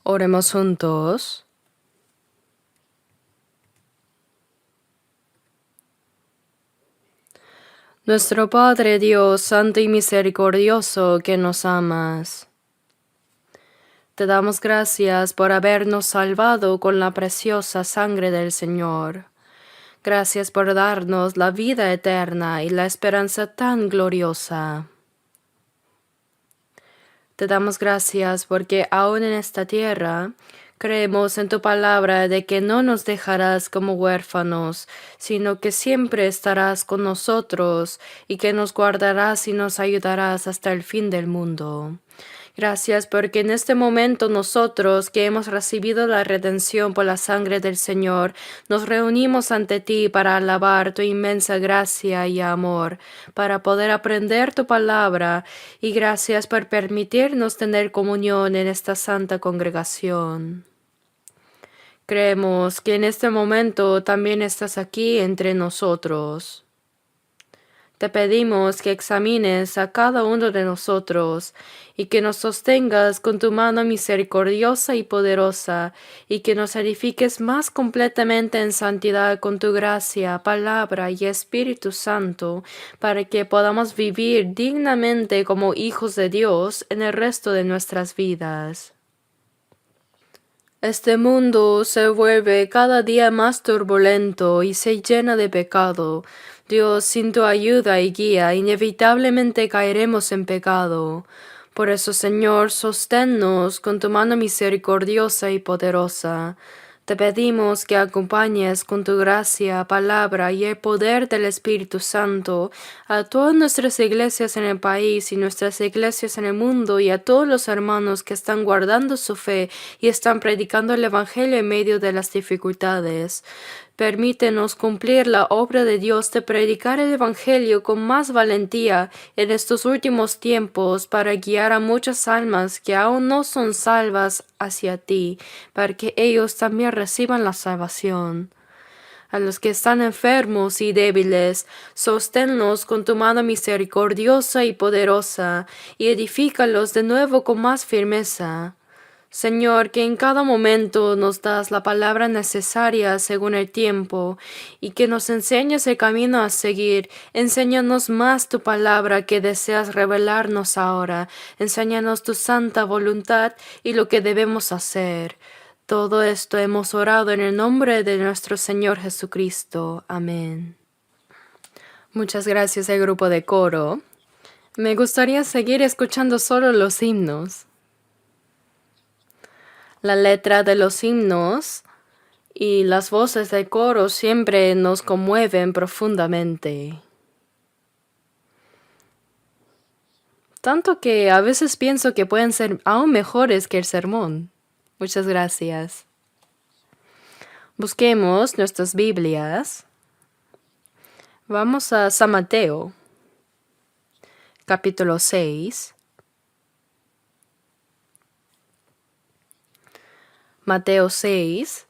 Oremos juntos. Nuestro Padre Dios, Santo y Misericordioso, que nos amas. Te damos gracias por habernos salvado con la preciosa sangre del Señor. Gracias por darnos la vida eterna y la esperanza tan gloriosa. Te damos gracias porque aún en esta tierra creemos en tu palabra de que no nos dejarás como huérfanos, sino que siempre estarás con nosotros y que nos guardarás y nos ayudarás hasta el fin del mundo. Gracias porque en este momento nosotros que hemos recibido la redención por la sangre del Señor, nos reunimos ante ti para alabar tu inmensa gracia y amor, para poder aprender tu palabra, y gracias por permitirnos tener comunión en esta santa congregación. Creemos que en este momento también estás aquí entre nosotros. Te pedimos que examines a cada uno de nosotros y que nos sostengas con tu mano misericordiosa y poderosa y que nos edifiques más completamente en santidad con tu gracia, palabra y Espíritu Santo para que podamos vivir dignamente como hijos de Dios en el resto de nuestras vidas. Este mundo se vuelve cada día más turbulento y se llena de pecado. Dios, sin tu ayuda y guía, inevitablemente caeremos en pecado. Por eso, Señor, sosténnos con tu mano misericordiosa y poderosa. Te pedimos que acompañes con tu gracia, palabra y el poder del Espíritu Santo a todas nuestras iglesias en el país y nuestras iglesias en el mundo y a todos los hermanos que están guardando su fe y están predicando el Evangelio en medio de las dificultades. Permítenos cumplir la obra de Dios de predicar el Evangelio con más valentía en estos últimos tiempos para guiar a muchas almas que aún no son salvas hacia ti, para que ellos también reciban la salvación. A los que están enfermos y débiles, sosténlos con tu mano misericordiosa y poderosa, y edifícalos de nuevo con más firmeza. Señor, que en cada momento nos das la palabra necesaria según el tiempo, y que nos enseñes el camino a seguir. Enséñanos más tu palabra que deseas revelarnos ahora. Enséñanos tu santa voluntad y lo que debemos hacer. Todo esto hemos orado en el nombre de nuestro Señor Jesucristo. Amén. Muchas gracias al grupo de coro. Me gustaría seguir escuchando solo los himnos. La letra de los himnos y las voces del coro siempre nos conmueven profundamente. Tanto que a veces pienso que pueden ser aún mejores que el sermón. Muchas gracias. Busquemos nuestras Biblias. Vamos a San Mateo, capítulo 6. Mateo 6,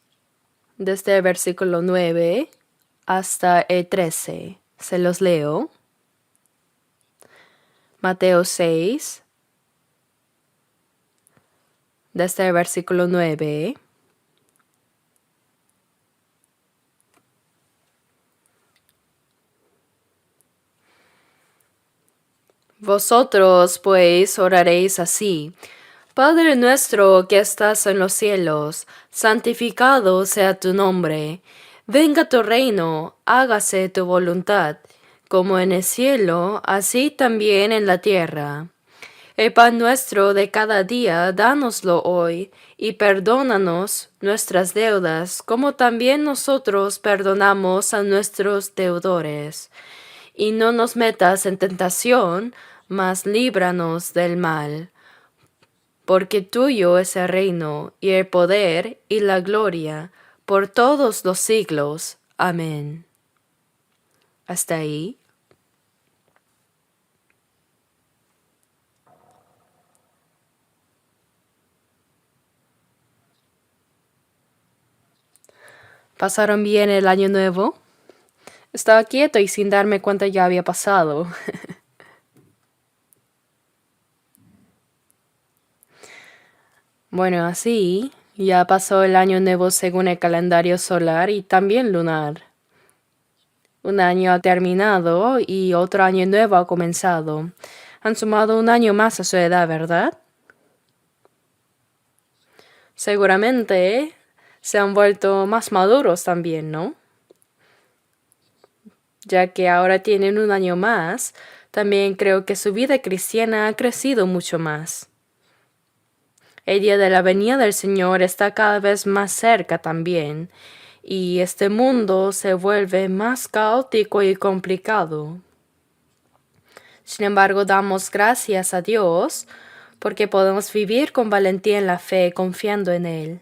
desde el versículo 9 hasta el 13. Se los leo. Mateo 6, desde el versículo 9. Vosotros, pues, oraréis así: Padre nuestro que estás en los cielos, santificado sea tu nombre. Venga tu reino, hágase tu voluntad, como en el cielo, así también en la tierra. El pan nuestro de cada día, dánoslo hoy, y perdónanos nuestras deudas, como también nosotros perdonamos a nuestros deudores. Y no nos metas en tentación, mas líbranos del mal. Porque tuyo es el reino, y el poder, y la gloria, por todos los siglos. Amén. ¿Hasta ahí? ¿Pasaron bien el año nuevo? Estaba quieto y sin darme cuenta ya había pasado. Bueno, así ya pasó el año nuevo según el calendario solar y también lunar. Un año ha terminado y otro año nuevo ha comenzado. Han sumado un año más a su edad, ¿verdad? Seguramente se han vuelto más maduros también, ¿no? Ya que ahora tienen un año más, también creo que su vida cristiana ha crecido mucho más. El día de la venida del Señor está cada vez más cerca también, y este mundo se vuelve más caótico y complicado. Sin embargo, damos gracias a Dios porque podemos vivir con valentía en la fe, confiando en Él.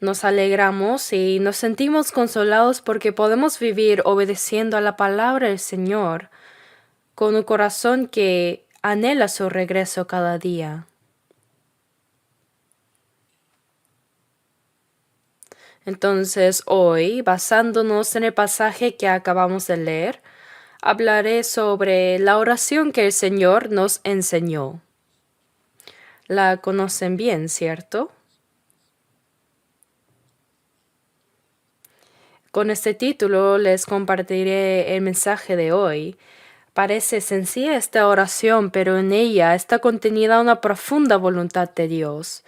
Nos alegramos y nos sentimos consolados porque podemos vivir obedeciendo a la palabra del Señor, con un corazón que anhela su regreso cada día. Entonces hoy, basándonos en el pasaje que acabamos de leer, hablaré sobre la oración que el Señor nos enseñó. La conocen bien, ¿cierto? Con este título les compartiré el mensaje de hoy. Parece sencilla esta oración, pero en ella está contenida una profunda voluntad de Dios.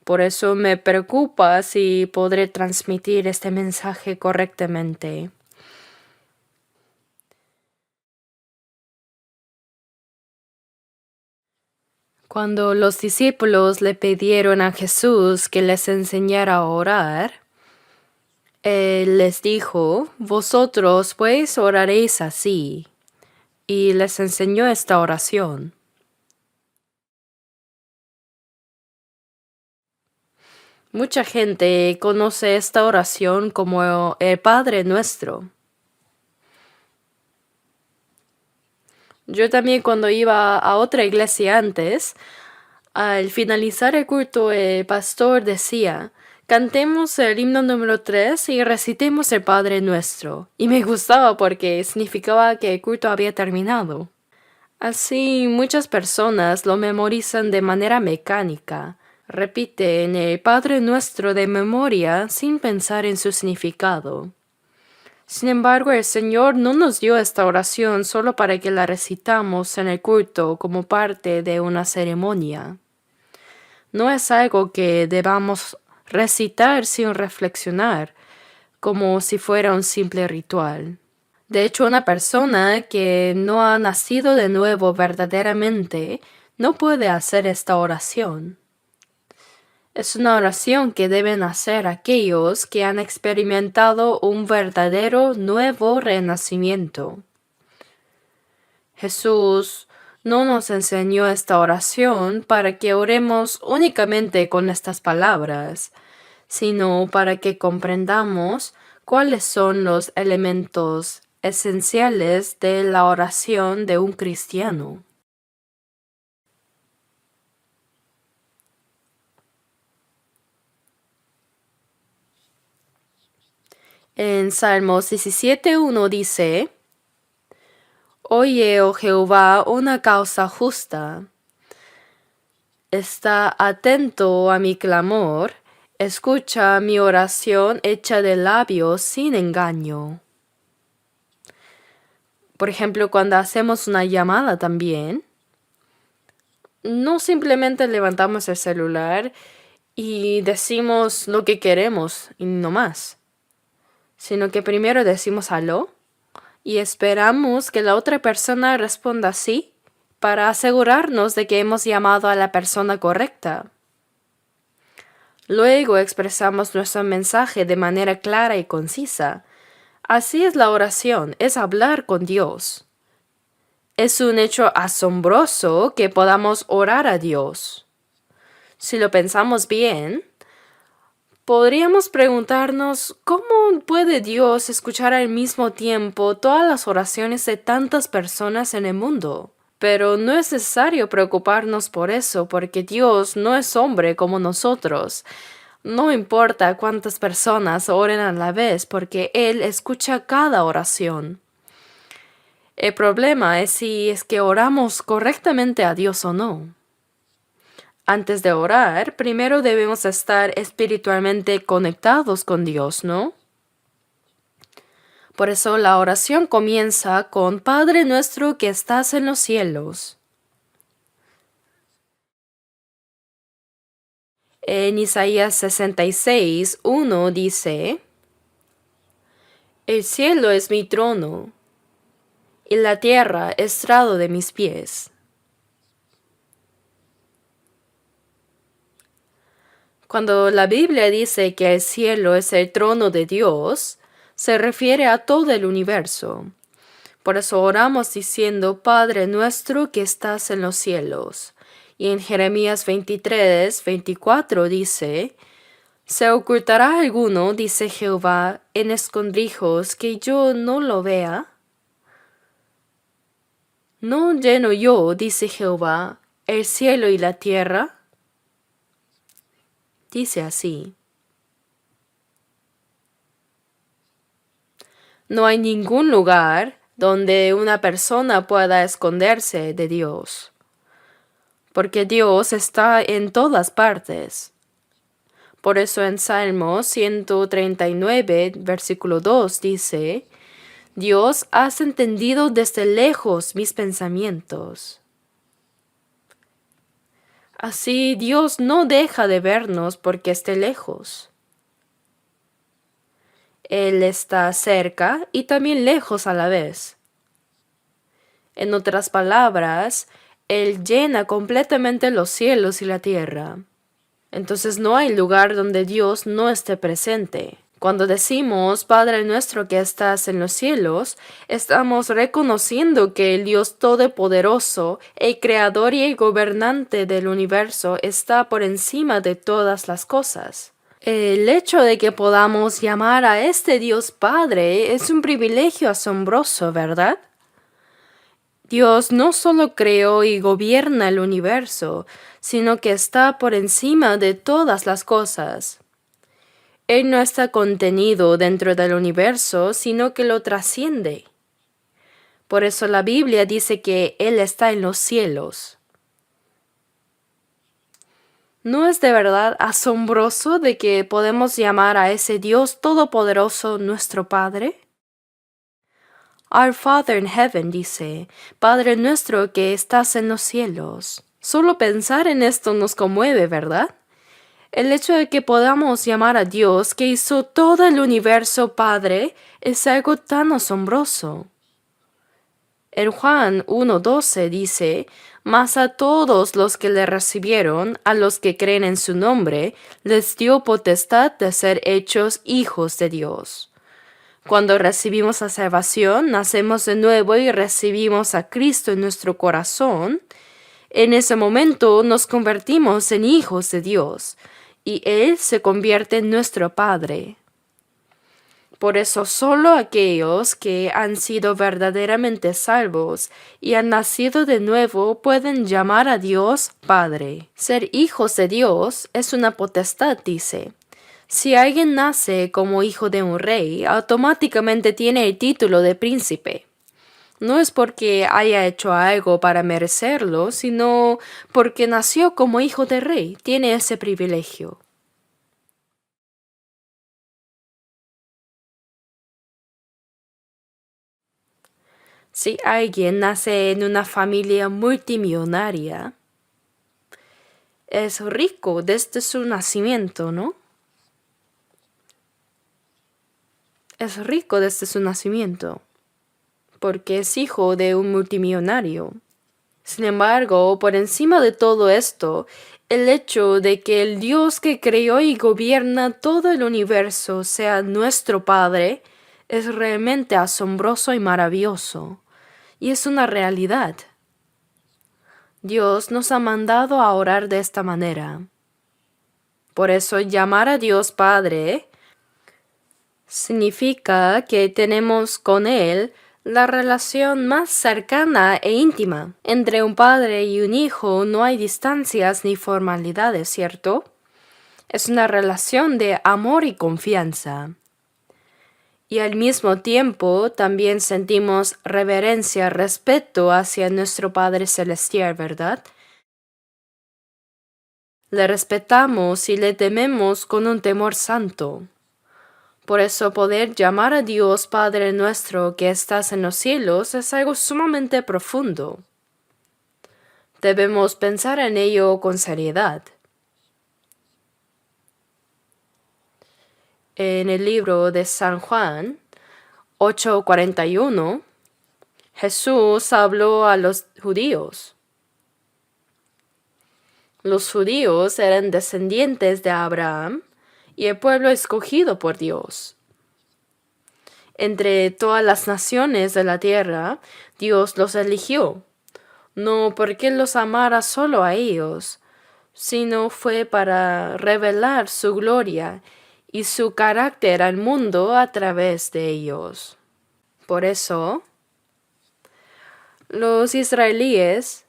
Por eso me preocupa si podré transmitir este mensaje correctamente. Cuando los discípulos le pidieron a Jesús que les enseñara a orar, Él les dijo, vosotros pues oraréis así, y les enseñó esta oración. Mucha gente conoce esta oración como el Padre Nuestro. Yo también cuando iba a otra iglesia antes, al finalizar el culto el pastor decía, cantemos el himno número 3 y recitemos el Padre Nuestro. Y me gustaba porque significaba que el culto había terminado. Así muchas personas lo memorizan de manera mecánica. Repiten el Padre Nuestro de memoria sin pensar en su significado. Sin embargo, el Señor no nos dio esta oración solo para que la recitamos en el culto como parte de una ceremonia. No es algo que debamos recitar sin reflexionar, como si fuera un simple ritual. De hecho, una persona que no ha nacido de nuevo verdaderamente no puede hacer esta oración. Es una oración que deben hacer aquellos que han experimentado un verdadero nuevo renacimiento. Jesús no nos enseñó esta oración para que oremos únicamente con estas palabras, sino para que comprendamos cuáles son los elementos esenciales de la oración de un cristiano. En Salmos 17:1 dice, Oye, oh Jehová, una causa justa. Está atento a mi clamor, escucha mi oración hecha de labios sin engaño. Por ejemplo, cuando hacemos una llamada también, no simplemente levantamos el celular y decimos lo que queremos y no más, sino que primero decimos aló y esperamos que la otra persona responda sí para asegurarnos de que hemos llamado a la persona correcta. Luego expresamos nuestro mensaje de manera clara y concisa. Así es la oración, es hablar con Dios. Es un hecho asombroso que podamos orar a Dios. Si lo pensamos bien, podríamos preguntarnos cómo puede Dios escuchar al mismo tiempo todas las oraciones de tantas personas en el mundo. Pero no es necesario preocuparnos por eso, porque Dios no es hombre como nosotros. No importa cuántas personas oren a la vez, porque Él escucha cada oración. El problema es si es que oramos correctamente a Dios o no. Antes de orar, primero debemos estar espiritualmente conectados con Dios, ¿no? Por eso la oración comienza con Padre nuestro que estás en los cielos. En Isaías 66:1 dice, El cielo es mi trono, y la tierra estrado de mis pies. Cuando la Biblia dice que el cielo es el trono de Dios, se refiere a todo el universo. Por eso oramos diciendo, Padre nuestro que estás en los cielos. Y en Jeremías 23:24 dice, ¿Se ocultará alguno, dice Jehová, en escondrijos que yo no lo vea? ¿No lleno yo, dice Jehová, el cielo y la tierra? Dice así. No hay ningún lugar donde una persona pueda esconderse de Dios, porque Dios está en todas partes. Por eso en Salmo 139, versículo 2 dice, Dios, has entendido desde lejos mis pensamientos. Así Dios no deja de vernos porque esté lejos. Él está cerca y también lejos a la vez. En otras palabras, Él llena completamente los cielos y la tierra. Entonces no hay lugar donde Dios no esté presente. Cuando decimos, Padre nuestro que estás en los cielos, estamos reconociendo que el Dios Todopoderoso, el Creador y el Gobernante del universo, está por encima de todas las cosas. El hecho de que podamos llamar a este Dios Padre es un privilegio asombroso, ¿verdad? Dios no solo creó y gobierna el universo, sino que está por encima de todas las cosas. Él no está contenido dentro del universo, sino que lo trasciende. Por eso la Biblia dice que Él está en los cielos. ¿No es de verdad asombroso de que podemos llamar a ese Dios todopoderoso nuestro Padre? Our Father in Heaven dice, Padre nuestro que estás en los cielos. Solo pensar en esto nos conmueve, ¿verdad? El hecho de que podamos llamar a Dios que hizo todo el universo Padre es algo tan asombroso. En Juan 1:12 dice, Mas a todos los que le recibieron, a los que creen en su nombre, les dio potestad de ser hechos hijos de Dios. Cuando recibimos la salvación, nacemos de nuevo y recibimos a Cristo en nuestro corazón. En ese momento nos convertimos en hijos de Dios, y Él se convierte en nuestro Padre. Por eso solo aquellos que han sido verdaderamente salvos y han nacido de nuevo pueden llamar a Dios Padre. Ser hijos de Dios es una potestad, dice. Si alguien nace como hijo de un rey, automáticamente tiene el título de príncipe. No es porque haya hecho algo para merecerlo, sino porque nació como hijo de rey. Tiene ese privilegio. Si alguien nace en una familia multimillonaria, es rico desde su nacimiento, ¿no? Es rico desde su nacimiento, porque es hijo de un multimillonario. Sin embargo, por encima de todo esto, el hecho de que el Dios que creó y gobierna todo el universo sea nuestro Padre es realmente asombroso y maravilloso, y es una realidad. Dios nos ha mandado a orar de esta manera. Por eso llamar a Dios Padre significa que tenemos con Él la relación más cercana e íntima. Entre un padre y un hijo no hay distancias ni formalidades, ¿cierto? Es una relación de amor y confianza. Y al mismo tiempo también sentimos reverencia, respeto hacia nuestro Padre Celestial, ¿verdad? Le respetamos y le tememos con un temor santo. Por eso poder llamar a Dios Padre nuestro que estás en los cielos es algo sumamente profundo. Debemos pensar en ello con seriedad. En el libro de San Juan 8:41, Jesús habló a los judíos. Los judíos eran descendientes de Abraham y el pueblo escogido por Dios. Entre todas las naciones de la tierra, Dios los eligió, no porque los amara solo a ellos, sino fue para revelar su gloria y su carácter al mundo a través de ellos. Por eso, los israelíes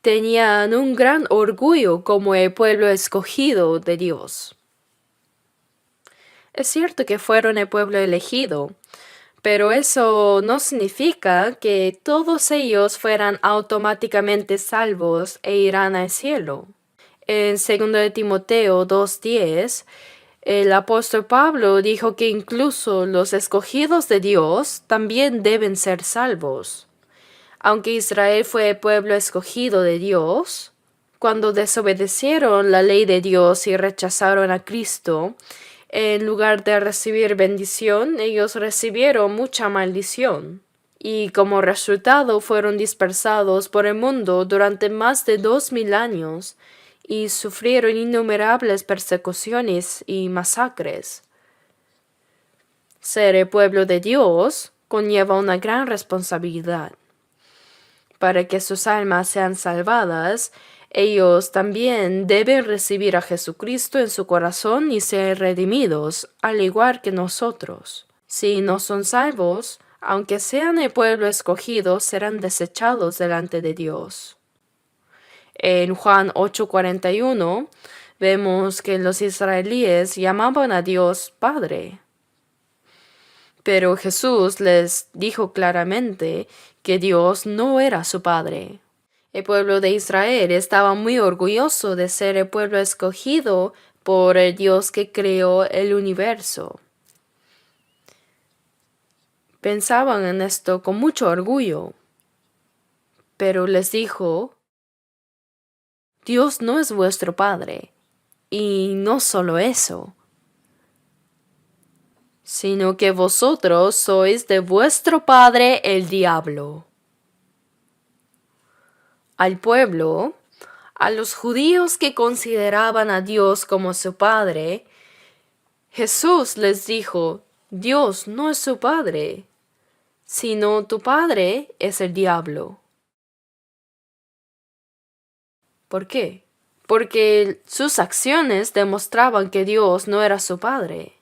tenían un gran orgullo como el pueblo escogido de Dios. Es cierto que fueron el pueblo elegido, pero eso no significa que todos ellos fueran automáticamente salvos e irán al cielo. En 2 de Timoteo 2:10, el apóstol Pablo dijo que incluso los escogidos de Dios también deben ser salvos. Aunque Israel fue el pueblo escogido de Dios, cuando desobedecieron la ley de Dios y rechazaron a Cristo, en lugar de recibir bendición, ellos recibieron mucha maldición. Y como resultado fueron dispersados por el mundo durante más de 2000 años y sufrieron innumerables persecuciones y masacres. Ser el pueblo de Dios conlleva una gran responsabilidad. Para que sus almas sean salvadas, ellos también deben recibir a Jesucristo en su corazón y ser redimidos, al igual que nosotros. Si no son salvos, aunque sean el pueblo escogido, serán desechados delante de Dios. En Juan 8:41 vemos que los israelíes llamaban a Dios Padre. Pero Jesús les dijo claramente que Dios no era su Padre. El pueblo de Israel estaba muy orgulloso de ser el pueblo escogido por el Dios que creó el universo. Pensaban en esto con mucho orgullo. Pero les dijo, Dios no es vuestro Padre. Y no solo eso, sino que vosotros sois de vuestro padre el diablo. Al pueblo, a los judíos que consideraban a Dios como su padre, Jesús les dijo, Dios no es su padre, sino tu padre es el diablo. ¿Por qué? Porque sus acciones demostraban que Dios no era su padre.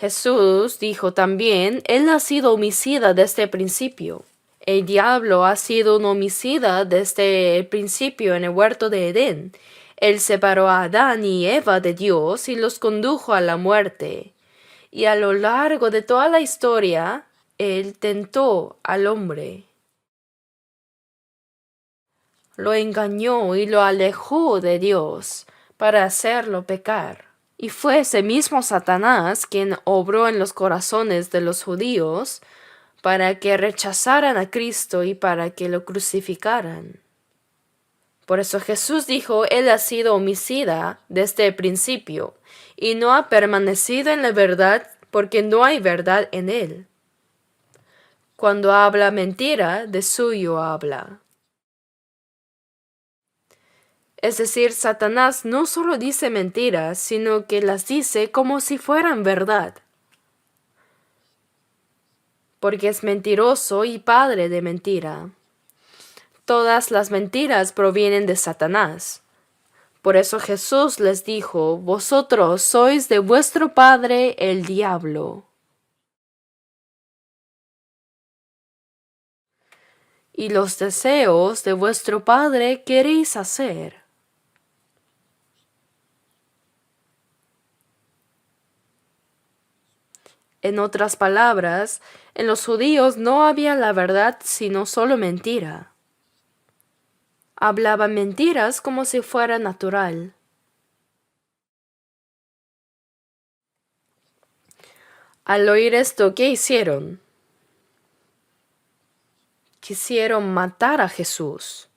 Jesús dijo también, Él ha sido homicida desde el principio. El diablo ha sido un homicida desde el principio en el huerto de Edén. Él separó a Adán y Eva de Dios y los condujo a la muerte. Y a lo largo de toda la historia, Él tentó al hombre. Lo engañó y lo alejó de Dios para hacerlo pecar. Y fue ese mismo Satanás quien obró en los corazones de los judíos para que rechazaran a Cristo y para que lo crucificaran. Por eso Jesús dijo, Él ha sido homicida desde el principio y no ha permanecido en la verdad porque no hay verdad en Él. Cuando habla mentira, de suyo habla. Es decir, Satanás no solo dice mentiras, sino que las dice como si fueran verdad. Porque es mentiroso y padre de mentira. Todas las mentiras provienen de Satanás. Por eso Jesús les dijo, vosotros sois de vuestro padre el diablo. Y los deseos de vuestro padre queréis hacer. En otras palabras, en los judíos no había la verdad sino solo mentira. Hablaba mentiras como si fuera natural. Al oír esto, ¿qué hicieron? Quisieron matar a Jesús.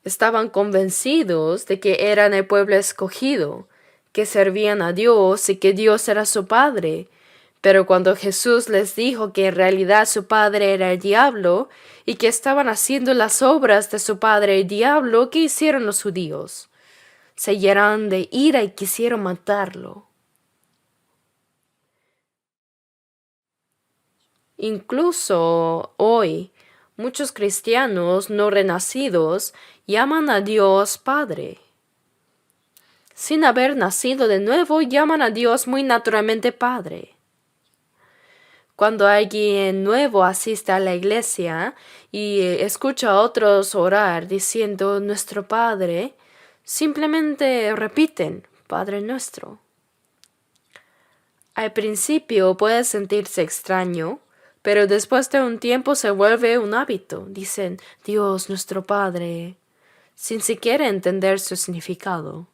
Estaban convencidos de que eran el pueblo escogido, que servían a Dios y que Dios era su Padre. Pero cuando Jesús les dijo que en realidad su padre era el diablo y que estaban haciendo las obras de su padre el diablo, ¿qué hicieron los judíos? Se llenaron de ira y quisieron matarlo. Incluso hoy, muchos cristianos no renacidos llaman a Dios Padre. Sin haber nacido de nuevo, llaman a Dios muy naturalmente Padre. Cuando alguien nuevo asiste a la iglesia y escucha a otros orar diciendo nuestro Padre, simplemente repiten Padre nuestro. Al principio puede sentirse extraño, pero después de un tiempo se vuelve un hábito. Dicen Dios nuestro Padre, sin siquiera entender su significado.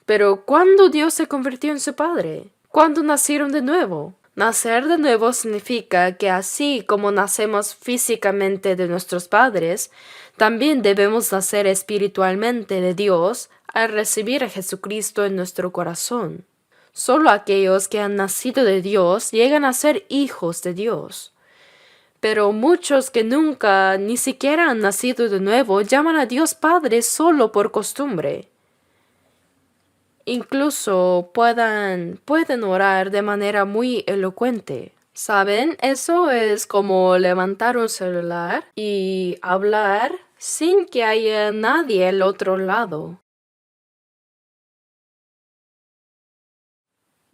Pero ¿cuándo Dios se convirtió en su Padre? ¿Cuándo nacieron de nuevo? Nacer de nuevo significa que así como nacemos físicamente de nuestros padres, también debemos nacer espiritualmente de Dios al recibir a Jesucristo en nuestro corazón. Solo aquellos que han nacido de Dios llegan a ser hijos de Dios. Pero muchos que nunca ni siquiera han nacido de nuevo llaman a Dios Padre solo por costumbre. Incluso pueden orar de manera muy elocuente. ¿Saben? Eso es como levantar un celular y hablar sin que haya nadie al otro lado.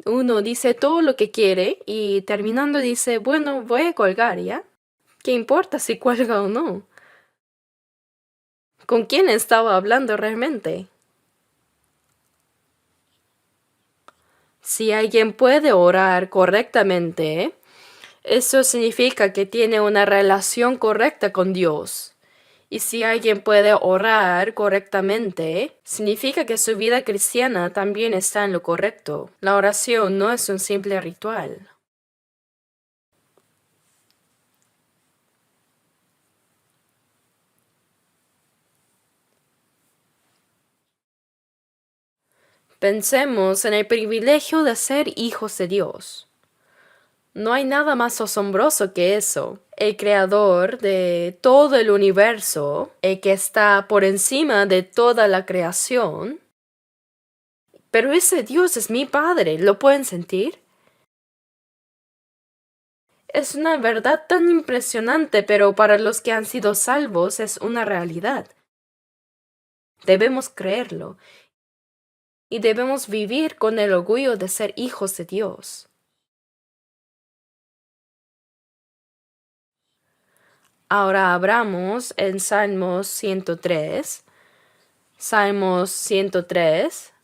Uno dice todo lo que quiere y terminando dice, bueno, voy a colgar, ¿ya? ¿Qué importa si cuelga o no? ¿Con quién estaba hablando realmente? Si alguien puede orar correctamente, eso significa que tiene una relación correcta con Dios. Y si alguien puede orar correctamente, significa que su vida cristiana también está en lo correcto. La oración no es un simple ritual. Pensemos en el privilegio de ser hijos de Dios. No hay nada más asombroso que eso. El creador de todo el universo, el que está por encima de toda la creación. Pero ese Dios es mi Padre, ¿lo pueden sentir? Es una verdad tan impresionante, pero para los que han sido salvos es una realidad. Debemos creerlo y debemos vivir con el orgullo de ser hijos de Dios. Ahora abramos en Salmos 103. Salmos 103.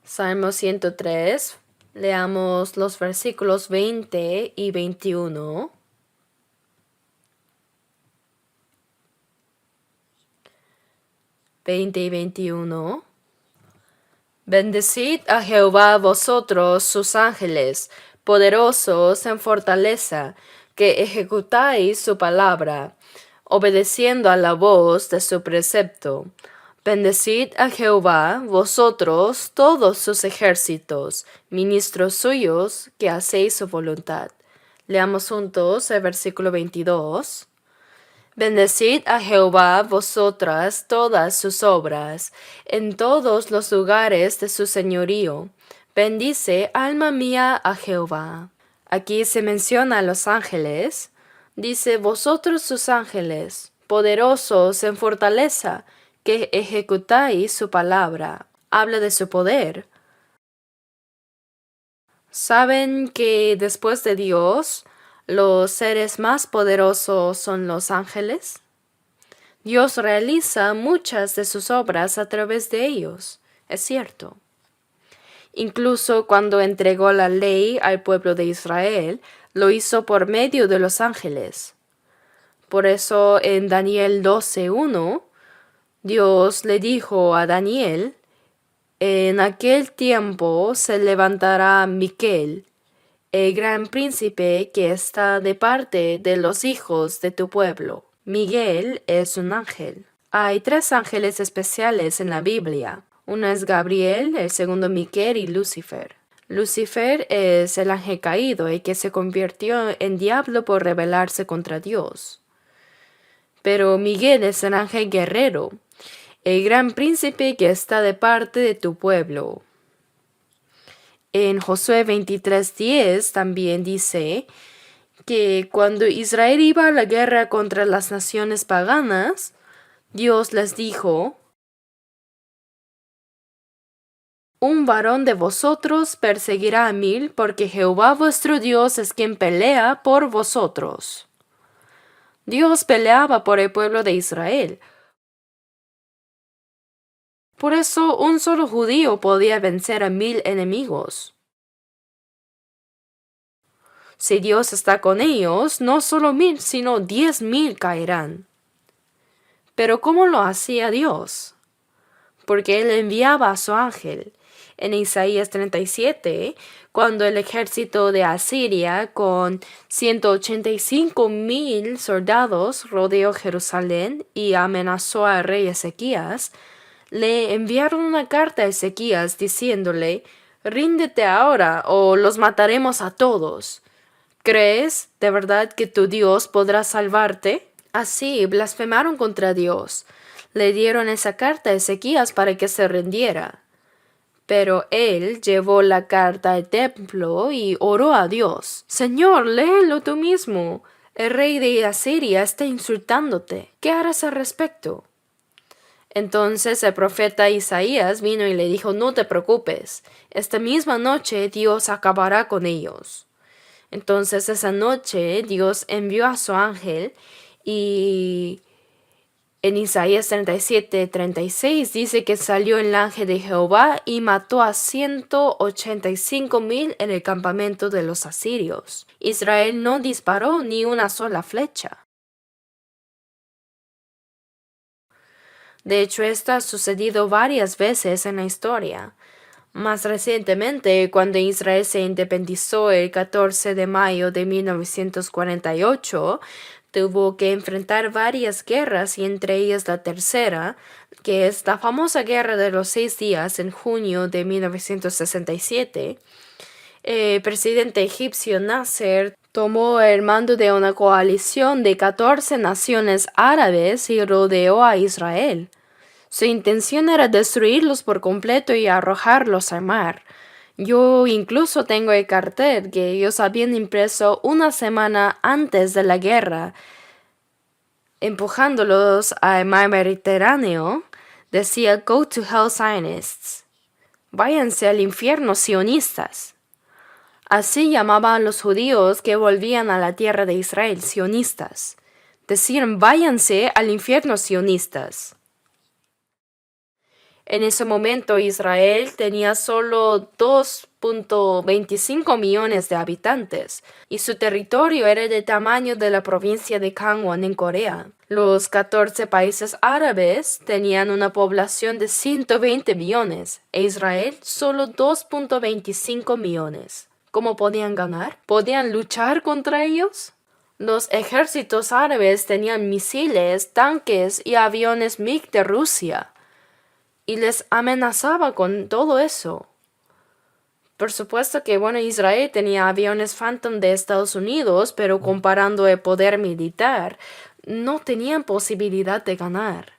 Salmo 103, leamos los versículos 20 y 21. Bendecid a Jehová vosotros sus ángeles, poderosos en fortaleza, que ejecutáis su palabra, obedeciendo a la voz de su precepto. Bendecid a Jehová, vosotros todos sus ejércitos, ministros suyos, que hacéis su voluntad. Leamos juntos el versículo 22. Bendecid a Jehová vosotras todas sus obras, en todos los lugares de su señorío. Bendice, alma mía, a Jehová. Aquí se menciona a los ángeles. Dice, vosotros sus ángeles, poderosos en fortaleza, que ejecutáis su palabra. Habla de su poder. ¿Saben que después de Dios, los seres más poderosos son los ángeles? Dios realiza muchas de sus obras a través de ellos, es cierto. Incluso cuando entregó la ley al pueblo de Israel, lo hizo por medio de los ángeles. Por eso en Daniel 12:1, Dios le dijo a Daniel: en aquel tiempo se levantará Miquel, el gran príncipe que está de parte de los hijos de tu pueblo. Miguel es un ángel. Hay 3 ángeles especiales en la Biblia. Uno es Gabriel, el segundo Miquel y Lucifer. Lucifer es el ángel caído y que se convirtió en diablo por rebelarse contra Dios. Pero Miguel es el ángel guerrero, el gran príncipe que está de parte de tu pueblo. En Josué 23:10 también dice que cuando Israel iba a la guerra contra las naciones paganas, Dios les dijo: un varón de vosotros perseguirá a 1000, porque Jehová vuestro Dios es quien pelea por vosotros. Dios peleaba por el pueblo de Israel. Por eso un solo judío podía vencer a 1000 enemigos. Si Dios está con ellos, no solo 1000, sino 10,000 caerán. Pero ¿cómo lo hacía Dios? Porque Él enviaba a su ángel. En Isaías 37, cuando el ejército de Asiria con 185,000 soldados rodeó Jerusalén y amenazó al rey Ezequías, le enviaron una carta a Ezequías diciéndole: ríndete ahora o los mataremos a todos. ¿Crees de verdad que tu Dios podrá salvarte? Así blasfemaron contra Dios. Le dieron esa carta a Ezequías para que se rindiera. Pero él llevó la carta al templo y oró a Dios: Señor, léelo tú mismo. El rey de Asiria está insultándote. ¿Qué harás al respecto? Entonces el profeta Isaías vino y le dijo: no te preocupes, esta misma noche Dios acabará con ellos. Entonces esa noche Dios envió a su ángel y en Isaías 37:36 dice que salió el ángel de Jehová y mató a 185,000 en el campamento de los asirios. Israel no disparó ni una sola flecha. De hecho, esto ha sucedido varias veces en la historia. Más recientemente, cuando Israel se independizó el 14 de mayo de 1948, tuvo que enfrentar varias guerras y entre ellas la tercera, que es la famosa Guerra de los 6 días en junio de 1967. El presidente egipcio Nasser tomó el mando de una coalición de 14 naciones árabes y rodeó a Israel. Su intención era destruirlos por completo y arrojarlos al mar. Yo incluso tengo el cartel que ellos habían impreso una semana antes de la guerra, empujándolos al mar Mediterráneo. Decía: Go to hell, Zionists. Váyanse al infierno, sionistas. Así llamaban a los judíos que volvían a la tierra de Israel, sionistas. Decían: váyanse al infierno, sionistas. En ese momento Israel tenía solo 2.25 millones de habitantes y su territorio era del tamaño de la provincia de Gangwon en Corea. Los 14 países árabes tenían una población de 120 millones e Israel solo 2.25 millones. ¿Cómo podían ganar? ¿Podían luchar contra ellos? Los ejércitos árabes tenían misiles, tanques y aviones MiG de Rusia y les amenazaba con todo eso. Por supuesto que, Israel tenía aviones Phantom de Estados Unidos, pero comparando el poder militar, no tenían posibilidad de ganar.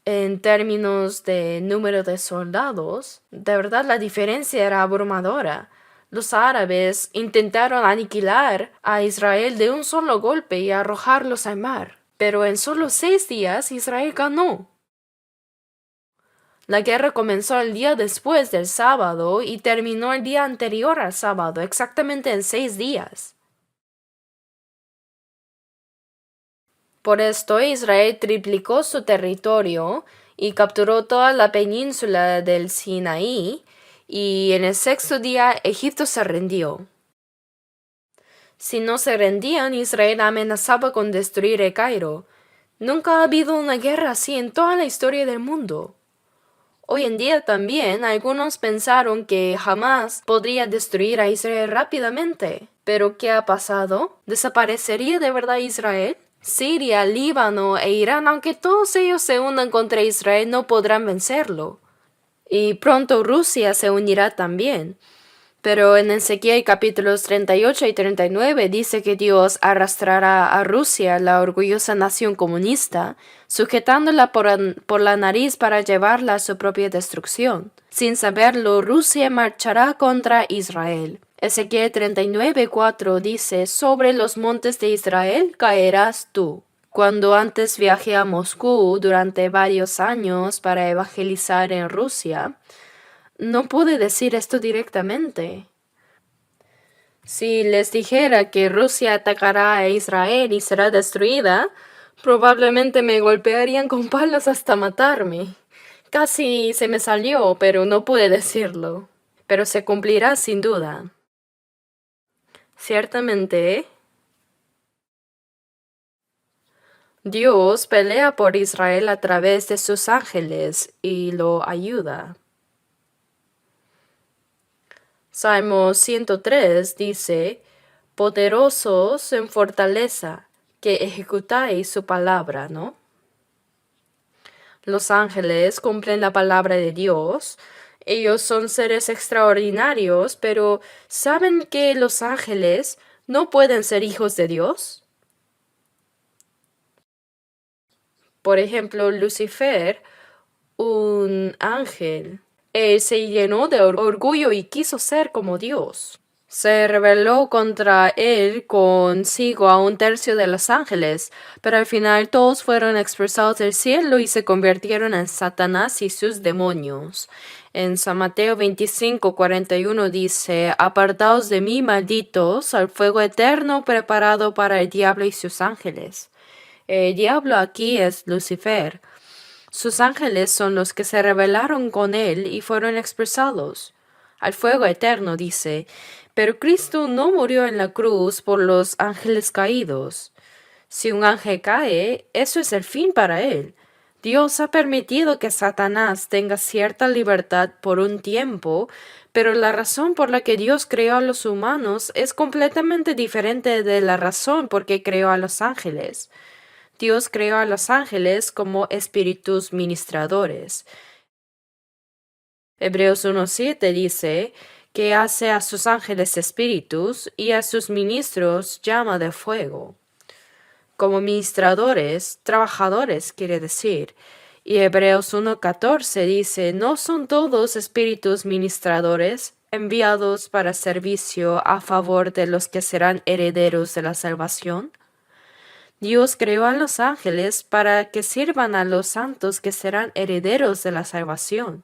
En términos de número de soldados, de verdad la diferencia era abrumadora. Los árabes intentaron aniquilar a Israel de un solo golpe y arrojarlos al mar, pero en solo 6 días Israel ganó. La guerra comenzó el día después del sábado y terminó el día anterior al sábado, exactamente en 6 días. Por esto Israel triplicó su territorio y capturó toda la península del Sinaí, y en el sexto día Egipto se rindió. Si no se rendían, Israel amenazaba con destruir el Cairo. Nunca ha habido una guerra así en toda la historia del mundo. Hoy en día también algunos pensaron que jamás podría destruir a Israel rápidamente. ¿Pero qué ha pasado? ¿Desaparecería de verdad Israel? Siria, Líbano e Irán, aunque todos ellos se unan contra Israel, no podrán vencerlo. Y pronto Rusia se unirá también. Pero en Ezequiel capítulos 38 y 39 dice que Dios arrastrará a Rusia, la orgullosa nación comunista, sujetándola por la nariz para llevarla a su propia destrucción. Sin saberlo, Rusia marchará contra Israel. Ezequiel 39:4 dice: sobre los montes de Israel caerás tú. Cuando antes viajé a Moscú durante varios años para evangelizar en Rusia, no pude decir esto directamente. Si les dijera que Rusia atacará a Israel y será destruida, probablemente me golpearían con palos hasta matarme. Casi se me salió, pero no pude decirlo. Pero se cumplirá sin duda. Ciertamente, Dios pelea por Israel a través de sus ángeles y lo ayuda. Salmo 103 dice: poderosos en fortaleza, que ejecutáis su palabra, ¿no? Los ángeles cumplen la palabra de Dios. Ellos son seres extraordinarios, pero ¿saben que los ángeles no pueden ser hijos de Dios? Por ejemplo, Lucifer, un ángel, él se llenó de orgullo y quiso ser como Dios. Se rebeló contra él consigo a un tercio de los ángeles, pero al final todos fueron expulsados del cielo y se convirtieron en Satanás y sus demonios. En San Mateo 25:41 dice: apartaos de mí, malditos, al fuego eterno preparado para el diablo y sus ángeles. El diablo aquí es Lucifer. Sus ángeles son los que se rebelaron con él y fueron expulsados al fuego eterno, dice. Pero Cristo no murió en la cruz por los ángeles caídos. Si un ángel cae, eso es el fin para él. Dios ha permitido que Satanás tenga cierta libertad por un tiempo, pero la razón por la que Dios creó a los humanos es completamente diferente de la razón por que creó a los ángeles. Dios creó a los ángeles como espíritus ministradores. Hebreos 1:7 dice que hace a sus ángeles espíritus y a sus ministros llama de fuego. Como ministradores, trabajadores quiere decir. Y Hebreos 1:14 dice: ¿no son todos espíritus ministradores enviados para servicio a favor de los que serán herederos de la salvación? Dios creó a los ángeles para que sirvan a los santos que serán herederos de la salvación.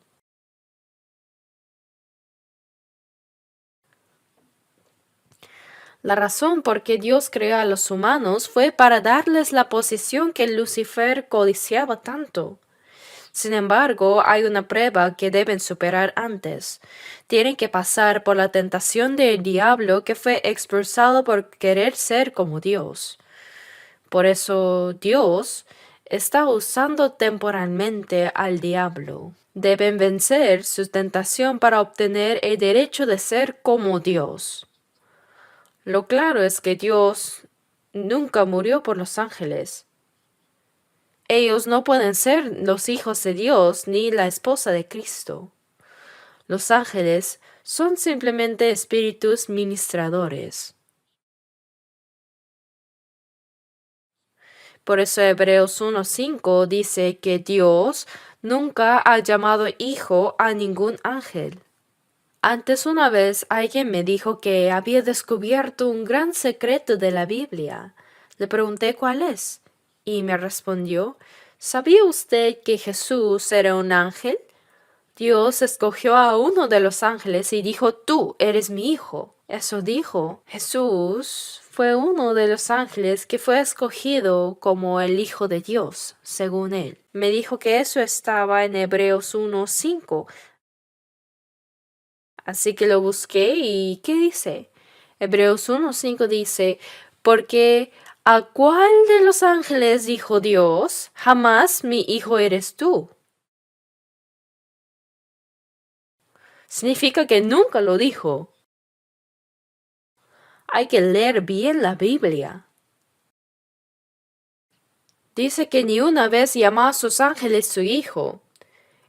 La razón por que Dios creó a los humanos fue para darles la posición que Lucifer codiciaba tanto. Sin embargo, hay una prueba que deben superar antes. Tienen que pasar por la tentación del diablo, que fue expulsado por querer ser como Dios. Por eso Dios está usando temporalmente al diablo. Deben vencer su tentación para obtener el derecho de ser como Dios. Lo claro es que Dios nunca murió por los ángeles. Ellos no pueden ser los hijos de Dios ni la esposa de Cristo. Los ángeles son simplemente espíritus ministradores. Por eso Hebreos 1:5 dice que Dios nunca ha llamado hijo a ningún ángel. Antes una vez alguien me dijo que había descubierto un gran secreto de la Biblia. Le pregunté cuál es y me respondió: ¿sabía usted que Jesús era un ángel? Dios escogió a uno de los ángeles y dijo: tú eres mi hijo. Eso dijo. Jesús fue uno de los ángeles que fue escogido como el Hijo de Dios, según él. Me dijo que eso estaba en Hebreos 1:5. Así que lo busqué y ¿qué dice? Hebreos 1:5 dice, porque ¿a cuál de los ángeles dijo Dios? Jamás mi hijo eres tú. Significa que nunca lo dijo. Hay que leer bien la Biblia. Dice que ni una vez llamó a sus ángeles su hijo.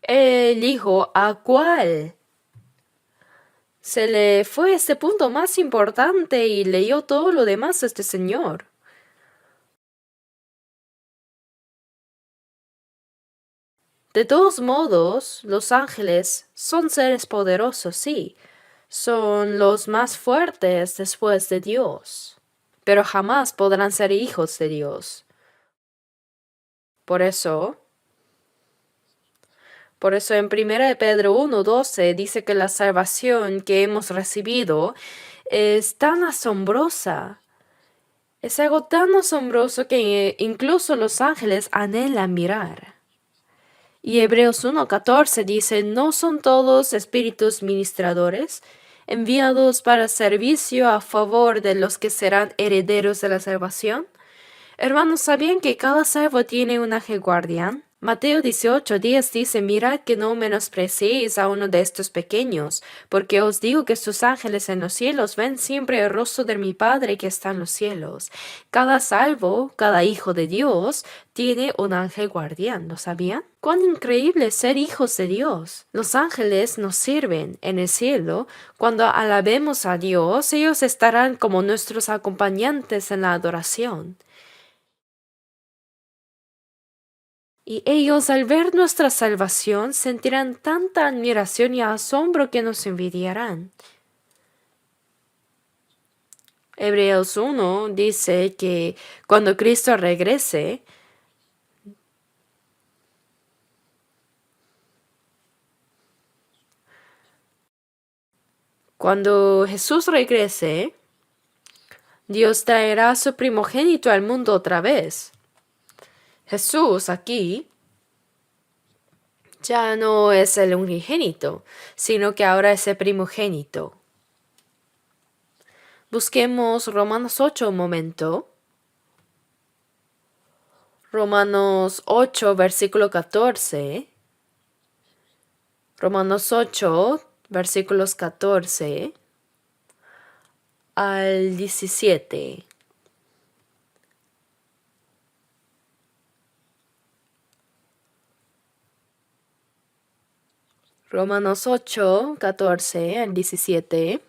Él dijo, ¿a cuál? Se le fue este punto más importante y leyó todo lo demás a este señor. De todos modos, los ángeles son seres poderosos, sí. Son los más fuertes después de Dios. Pero jamás podrán ser hijos de Dios. Por eso en 1 de Pedro 1:12 dice que la salvación que hemos recibido es tan asombrosa. Es algo tan asombroso que incluso los ángeles anhelan mirar. Y Hebreos 1:14 dice, ¿no son todos espíritus ministradores, enviados para servicio a favor de los que serán herederos de la salvación? Hermanos, ¿sabían que cada salvo tiene un ángel guardián? Mateo 18:10 dice, mirad que no menospreciéis a uno de estos pequeños, porque os digo que sus ángeles en los cielos ven siempre el rostro de mi Padre que está en los cielos. Cada salvo, cada hijo de Dios, tiene un ángel guardián, ¿lo sabían? ¡Cuán increíble ser hijos de Dios! Los ángeles nos sirven en el cielo. Cuando alabemos a Dios, ellos estarán como nuestros acompañantes en la adoración. Y ellos al ver nuestra salvación sentirán tanta admiración y asombro que nos envidiarán. Hebreos 1 dice que cuando Cristo regrese, cuando Jesús regrese, Dios traerá a su primogénito al mundo otra vez. Jesús aquí ya no es el unigénito, sino que ahora es el primogénito. Busquemos Romanos 8 un momento. Romanos 8, versículo 14. Romanos 8, versículos 14 al 17. Romanos 8, 14 al 17.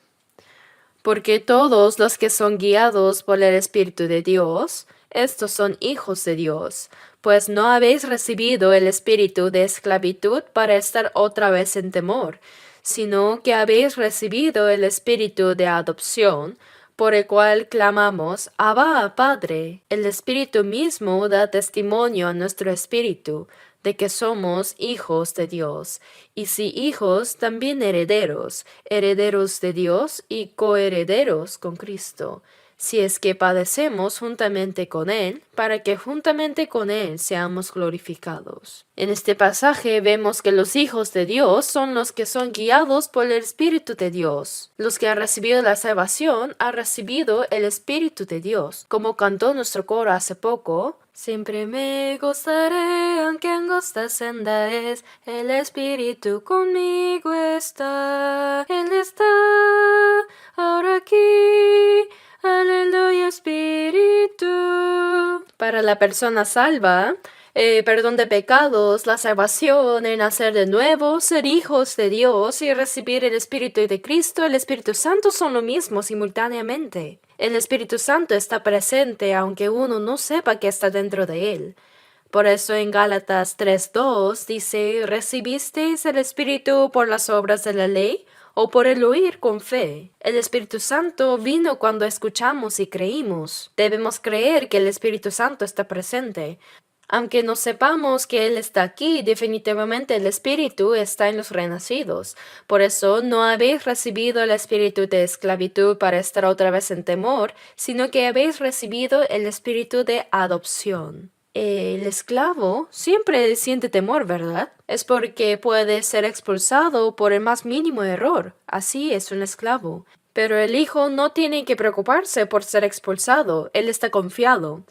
Porque todos los que son guiados por el Espíritu de Dios, estos son hijos de Dios, pues no habéis recibido el espíritu de esclavitud para estar otra vez en temor, sino que habéis recibido el espíritu de adopción, por el cual clamamos, Abba, Padre. El Espíritu mismo da testimonio a nuestro espíritu de que somos hijos de Dios, y si hijos, también herederos, herederos de Dios y coherederos con Cristo, si es que padecemos juntamente con Él, para que juntamente con Él seamos glorificados. En este pasaje vemos que los hijos de Dios son los que son guiados por el Espíritu de Dios. Los que han recibido la salvación han recibido el Espíritu de Dios. Como cantó nuestro coro hace poco, siempre me gozaré, aunque angosta senda es, el Espíritu conmigo está. Él está ahora aquí. Aleluya, Espíritu. Para la persona salva, perdón de pecados, la salvación, el nacer de nuevo, ser hijos de Dios y recibir el Espíritu de Cristo, el Espíritu Santo son lo mismo simultáneamente. El Espíritu Santo está presente aunque uno no sepa que está dentro de él. Por eso en Gálatas 3:2 dice, ¿recibisteis el Espíritu por las obras de la ley o por el oír con fe? El Espíritu Santo vino cuando escuchamos y creímos. Debemos creer que el Espíritu Santo está presente. Aunque no sepamos que Él está aquí, definitivamente el Espíritu está en los renacidos. Por eso no habéis recibido el espíritu de esclavitud para estar otra vez en temor, sino que habéis recibido el espíritu de adopción. El esclavo siempre siente temor, ¿verdad? Es porque puede ser expulsado por el más mínimo error. Así es un esclavo. Pero el hijo no tiene que preocuparse por ser expulsado. Él está confiado.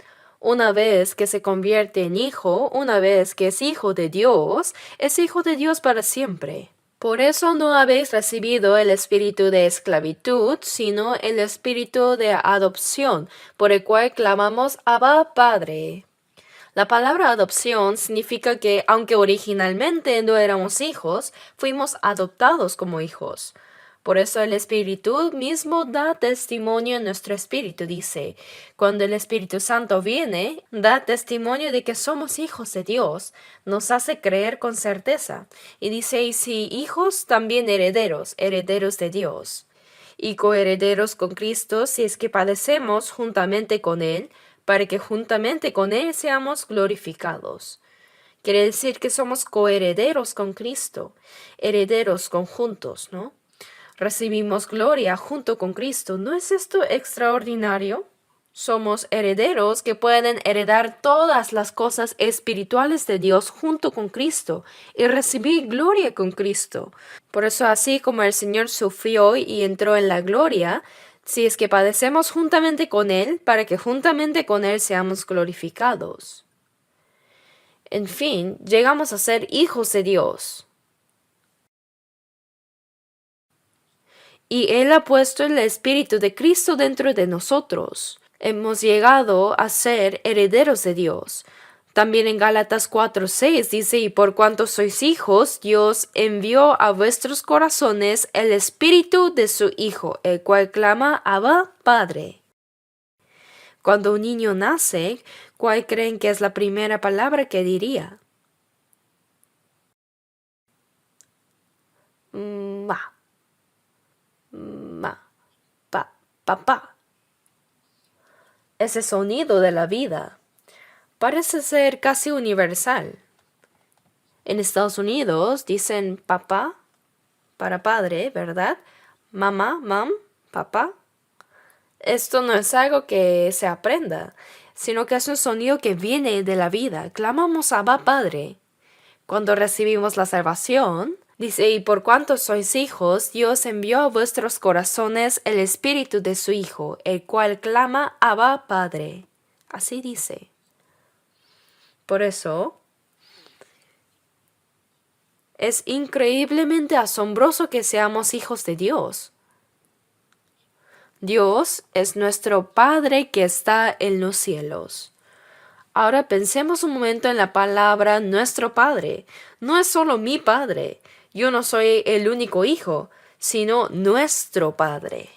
Una vez que se convierte en hijo, una vez que es hijo de Dios, es hijo de Dios para siempre. Por eso no habéis recibido el espíritu de esclavitud, sino el espíritu de adopción, por el cual clamamos Abba, Padre. La palabra adopción significa que, aunque originalmente no éramos hijos, fuimos adoptados como hijos. Por eso el Espíritu mismo da testimonio en nuestro espíritu, dice. Cuando el Espíritu Santo viene, da testimonio de que somos hijos de Dios, nos hace creer con certeza. Y dice, y si hijos, también herederos, herederos de Dios. Y coherederos con Cristo si es que padecemos juntamente con Él, para que juntamente con Él seamos glorificados. Quiere decir que somos coherederos con Cristo, herederos conjuntos, ¿no? Recibimos gloria junto con Cristo. ¿No es esto extraordinario? Somos herederos que pueden heredar todas las cosas espirituales de Dios junto con Cristo y recibir gloria con Cristo. Por eso, así como el Señor sufrió y entró en la gloria, si es que padecemos juntamente con Él, para que juntamente con Él seamos glorificados. En fin, llegamos a ser hijos de Dios. Y Él ha puesto el Espíritu de Cristo dentro de nosotros. Hemos llegado a ser herederos de Dios. También en Gálatas 4:6 dice, y por cuanto sois hijos, Dios envió a vuestros corazones el Espíritu de su Hijo, el cual clama, Abba, Padre. Cuando un niño nace, ¿cuál creen que es la primera palabra que diría? Ma. Papá. Ese sonido de la vida parece ser casi universal. En Estados Unidos dicen papá para padre, ¿verdad? Mamá, papá. Esto no es algo que se aprenda, sino que es un sonido que viene de la vida. Clamamos Abba, Padre. Cuando recibimos la salvación, dice, y por cuanto sois hijos, Dios envió a vuestros corazones el Espíritu de su Hijo, el cual clama Abba, Padre. Así dice. Por eso, es increíblemente asombroso que seamos hijos de Dios. Dios es nuestro Padre que está en los cielos. Ahora pensemos un momento en la palabra nuestro Padre. No es solo mi Padre. Yo no soy el único hijo, sino nuestro Padre.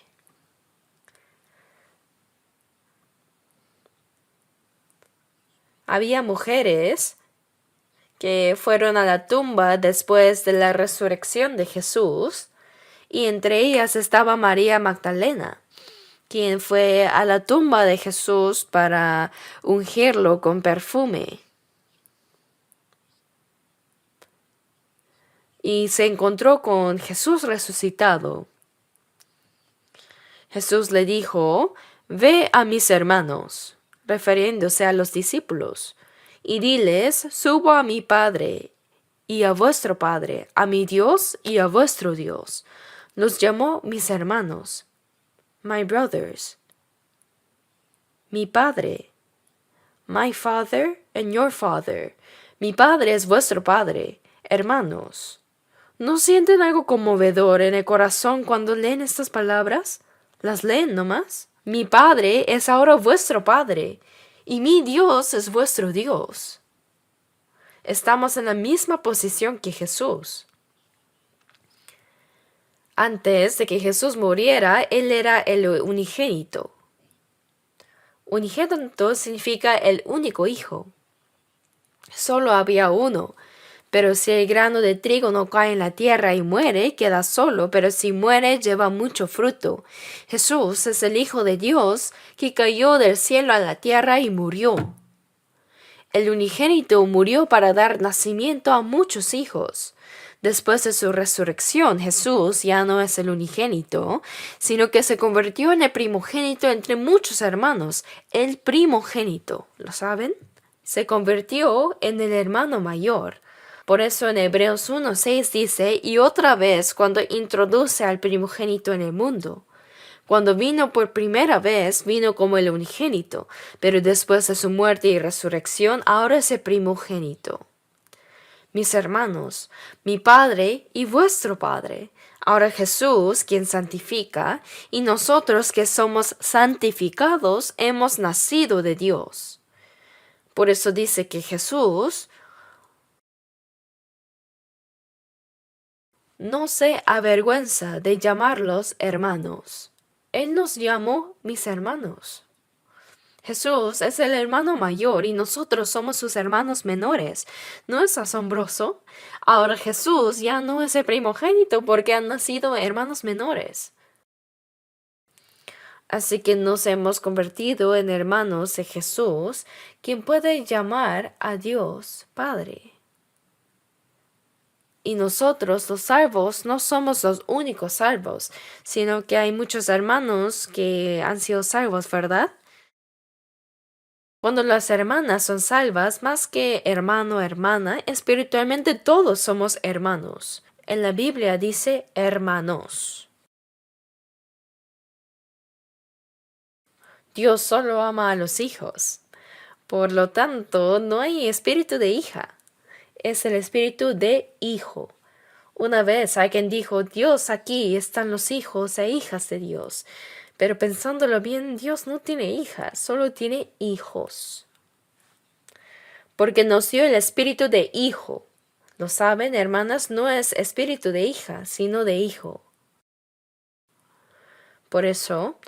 Había mujeres que fueron a la tumba después de la resurrección de Jesús, y entre ellas estaba María Magdalena, quien fue a la tumba de Jesús para ungirlo con perfume. Y se encontró con Jesús resucitado. Jesús le dijo, ve a mis hermanos, refiriéndose a los discípulos, y diles, subo a mi Padre y a vuestro Padre, a mi Dios y a vuestro Dios. Los llamó mis hermanos, my brothers, mi Padre, my Father and your Father. Mi Padre es vuestro Padre, hermanos. ¿No sienten algo conmovedor en el corazón cuando leen estas palabras? ¿Las leen nomás? Mi Padre es ahora vuestro Padre, y mi Dios es vuestro Dios. Estamos en la misma posición que Jesús. Antes de que Jesús muriera, Él era el unigénito. Unigénito significa el único hijo. Solo había uno. Pero si el grano de trigo no cae en la tierra y muere, queda solo, pero si muere, lleva mucho fruto. Jesús es el Hijo de Dios que cayó del cielo a la tierra y murió. El unigénito murió para dar nacimiento a muchos hijos. Después de su resurrección, Jesús ya no es el unigénito, sino que se convirtió en el primogénito entre muchos hermanos. El primogénito, ¿lo saben? Se convirtió en el hermano mayor. Por eso en Hebreos 1:6 dice, y otra vez cuando introduce al primogénito en el mundo. Cuando vino por primera vez, vino como el unigénito, pero después de su muerte y resurrección, ahora es el primogénito. Mis hermanos, mi Padre y vuestro Padre, ahora Jesús, quien santifica, y nosotros que somos santificados, hemos nacido de Dios. Por eso dice que Jesús no se avergüenza de llamarlos hermanos. Él nos llamó mis hermanos. Jesús es el hermano mayor y nosotros somos sus hermanos menores. ¿No es asombroso? Ahora Jesús ya no es el primogénito porque han nacido hermanos menores. Así que nos hemos convertido en hermanos de Jesús, quien puede llamar a Dios Padre. Y nosotros, los salvos, no somos los únicos salvos, sino que hay muchos hermanos que han sido salvos, ¿verdad? Cuando las hermanas son salvas, más que hermano o hermana, espiritualmente todos somos hermanos. En la Biblia dice hermanos. Dios solo ama a los hijos. Por lo tanto, no hay espíritu de hija. Es el espíritu de hijo. Una vez alguien dijo, Dios, aquí están los hijos e hijas de Dios. Pero pensándolo bien, Dios no tiene hijas, solo tiene hijos. Porque nos dio el espíritu de hijo. ¿Lo saben, hermanas? No es espíritu de hija, sino de hijo. Por eso,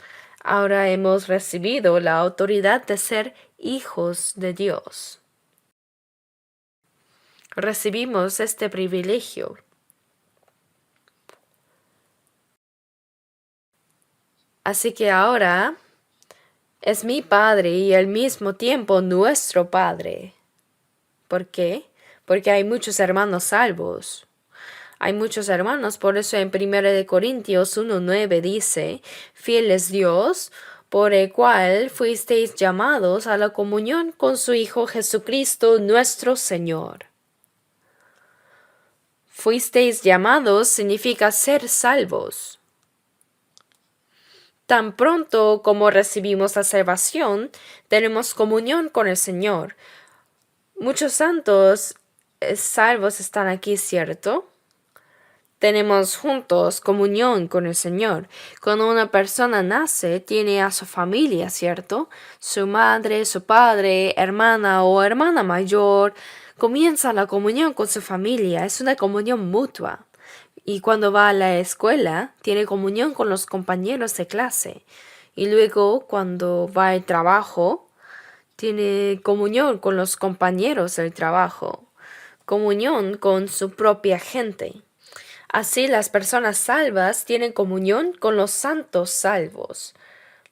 ahora hemos recibido la autoridad de ser hijos de Dios. Recibimos este privilegio. Así que ahora es mi Padre y al mismo tiempo nuestro Padre. ¿Por qué? Porque hay muchos hermanos salvos. Hay muchos hermanos, por eso en 1 Corintios 1:9 dice, fiel es Dios, por el cual fuisteis llamados a la comunión con su Hijo Jesucristo nuestro Señor. Fuisteis llamados significa ser salvos. Tan pronto como recibimos la salvación, tenemos comunión con el Señor. Muchos santos salvos están aquí, ¿cierto? Tenemos juntos comunión con el Señor. Cuando una persona nace, tiene a su familia, ¿cierto? Su madre, su padre, hermana o hermana mayor. Comienza la comunión con su familia. Es una comunión mutua. Y cuando va a la escuela, tiene comunión con los compañeros de clase. Y luego, cuando va al trabajo, tiene comunión con los compañeros del trabajo. Comunión con su propia gente. Así las personas salvas tienen comunión con los santos salvos.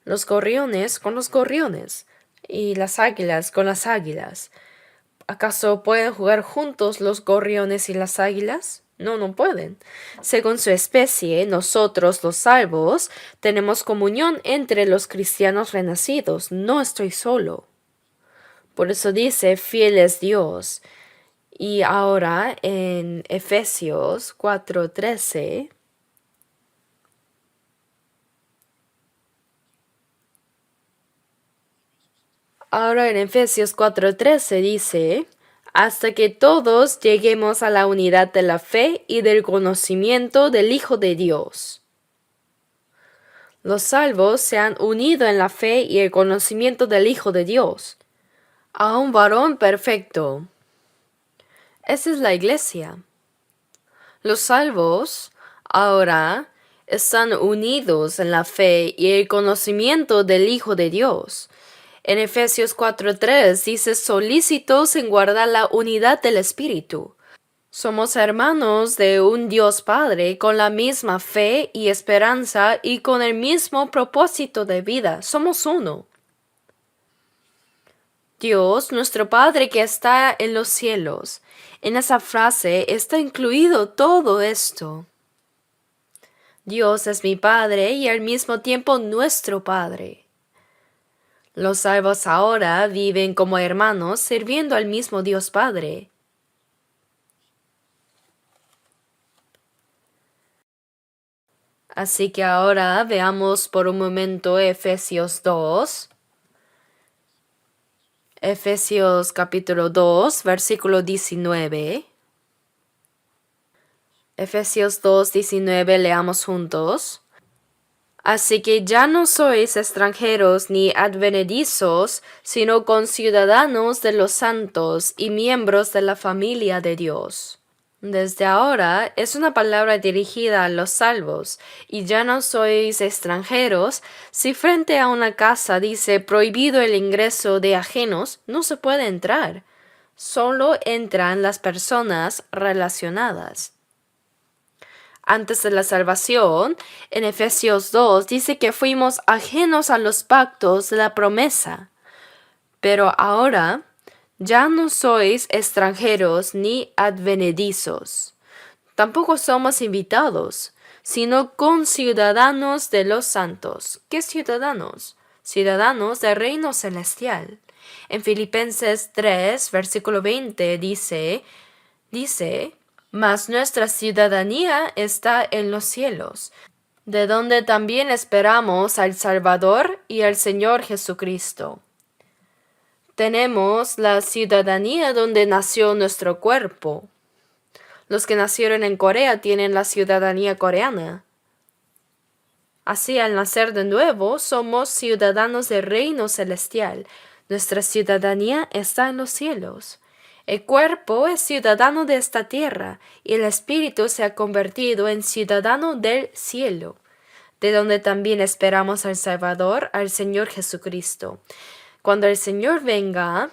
Los gorriones con los gorriones. Y las águilas con las águilas. ¿Acaso pueden jugar juntos los gorriones y las águilas? No, no pueden. Según su especie, nosotros, los salvos, tenemos comunión entre los cristianos renacidos. No estoy solo. Por eso dice, fiel es Dios. Y ahora en Efesios 4:13, dice, hasta que todos lleguemos a la unidad de la fe y del conocimiento del Hijo de Dios. Los salvos se han unido en la fe y el conocimiento del Hijo de Dios, a un varón perfecto. Esa es la iglesia. Los salvos ahora están unidos en la fe y el conocimiento del Hijo de Dios. En Efesios 4:3 dice solícitos en guardar la unidad del Espíritu. Somos hermanos de un Dios Padre con la misma fe y esperanza y con el mismo propósito de vida. Somos uno. Dios, nuestro Padre que está en los cielos. En esa frase está incluido todo esto. Dios es mi Padre y al mismo tiempo nuestro Padre. Los salvos ahora viven como hermanos sirviendo al mismo Dios Padre. Así que ahora veamos por un momento Efesios 2. Efesios capítulo 2, versículo 19. Efesios 2, 19, leamos juntos. Así que ya no sois extranjeros ni advenedizos, sino conciudadanos de los santos y miembros de la familia de Dios. Desde ahora es una palabra dirigida a los salvos, y ya no sois extranjeros. Si frente a una casa dice prohibido el ingreso de ajenos, no se puede entrar. Solo entran las personas relacionadas. Antes de la salvación, en Efesios 2 dice que fuimos ajenos a los pactos de la promesa. Pero ahora ya no sois extranjeros ni advenedizos. Tampoco somos invitados, sino conciudadanos de los santos. ¿Qué ciudadanos? Ciudadanos del reino celestial. En Filipenses 3, versículo 20 dice, mas nuestra ciudadanía está en los cielos, de donde también esperamos al Salvador y al Señor Jesucristo. Tenemos la ciudadanía donde nació nuestro cuerpo. Los que nacieron en Corea tienen la ciudadanía coreana. Así, al nacer de nuevo, somos ciudadanos del reino celestial. Nuestra ciudadanía está en los cielos. El cuerpo es ciudadano de esta tierra y el espíritu se ha convertido en ciudadano del cielo, de donde también esperamos al Salvador, al Señor Jesucristo. Cuando el Señor venga,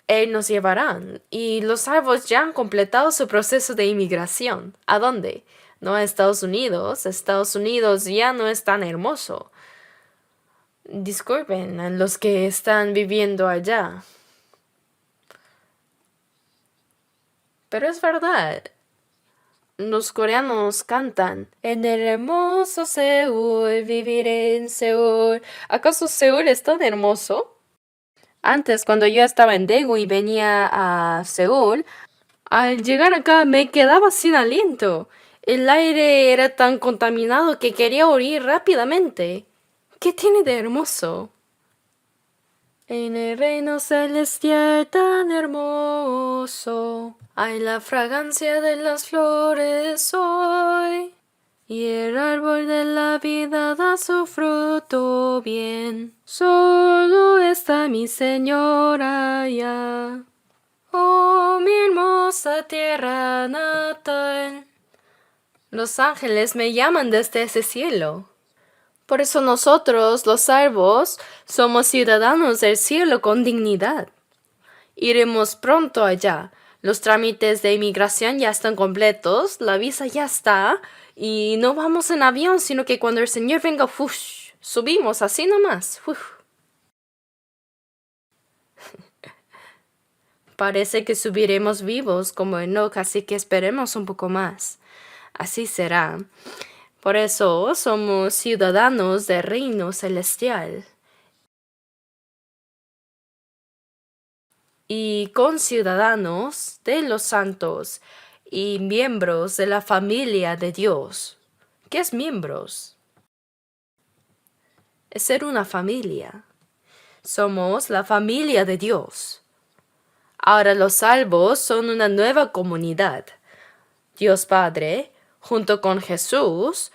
Él nos llevará, y los salvos ya han completado su proceso de inmigración. ¿A dónde? No a Estados Unidos. Estados Unidos ya no es tan hermoso. Disculpen a los que están viviendo allá. Pero es verdad. Los coreanos cantan, en el hermoso Seúl, viviré en Seúl. ¿Acaso Seúl es tan hermoso? Antes, cuando yo estaba en Daegu y venía a Seúl, al llegar acá me quedaba sin aliento. El aire era tan contaminado que quería huir rápidamente. ¿Qué tiene de hermoso? En el reino celestial tan hermoso, hay la fragancia de las flores hoy, y el árbol de la vida da su fruto bien. Solo está mi Señora allá. Oh, mi hermosa tierra natal. Los ángeles me llaman desde ese cielo. Por eso nosotros, los salvos, somos ciudadanos del cielo con dignidad. Iremos pronto allá. Los trámites de inmigración ya están completos, la visa ya está, y no vamos en avión, sino que cuando el Señor venga, subimos así nomás. Parece que subiremos vivos como Enoch, así que esperemos un poco más. Así será. Por eso somos ciudadanos del reino celestial y conciudadanos de los santos y miembros de la familia de Dios. ¿Qué es miembros? Es ser una familia. Somos la familia de Dios. Ahora los salvos son una nueva comunidad. Dios Padre, junto con Jesús,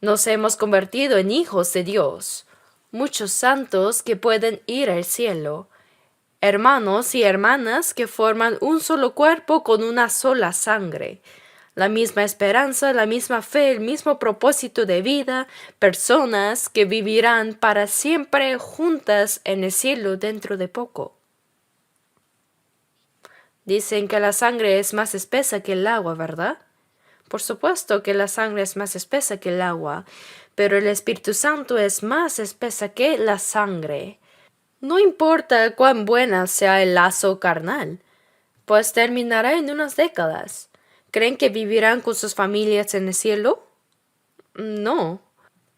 nos hemos convertido en hijos de Dios, muchos santos que pueden ir al cielo, hermanos y hermanas que forman un solo cuerpo con una sola sangre, la misma esperanza, la misma fe, el mismo propósito de vida, personas que vivirán para siempre juntas en el cielo dentro de poco. Dicen que la sangre es más espesa que el agua, ¿verdad? Por supuesto que la sangre es más espesa que el agua, pero el Espíritu Santo es más espesa que la sangre. No importa cuán buena sea el lazo carnal, pues terminará en unas décadas. ¿Creen que vivirán con sus familias en el cielo? No.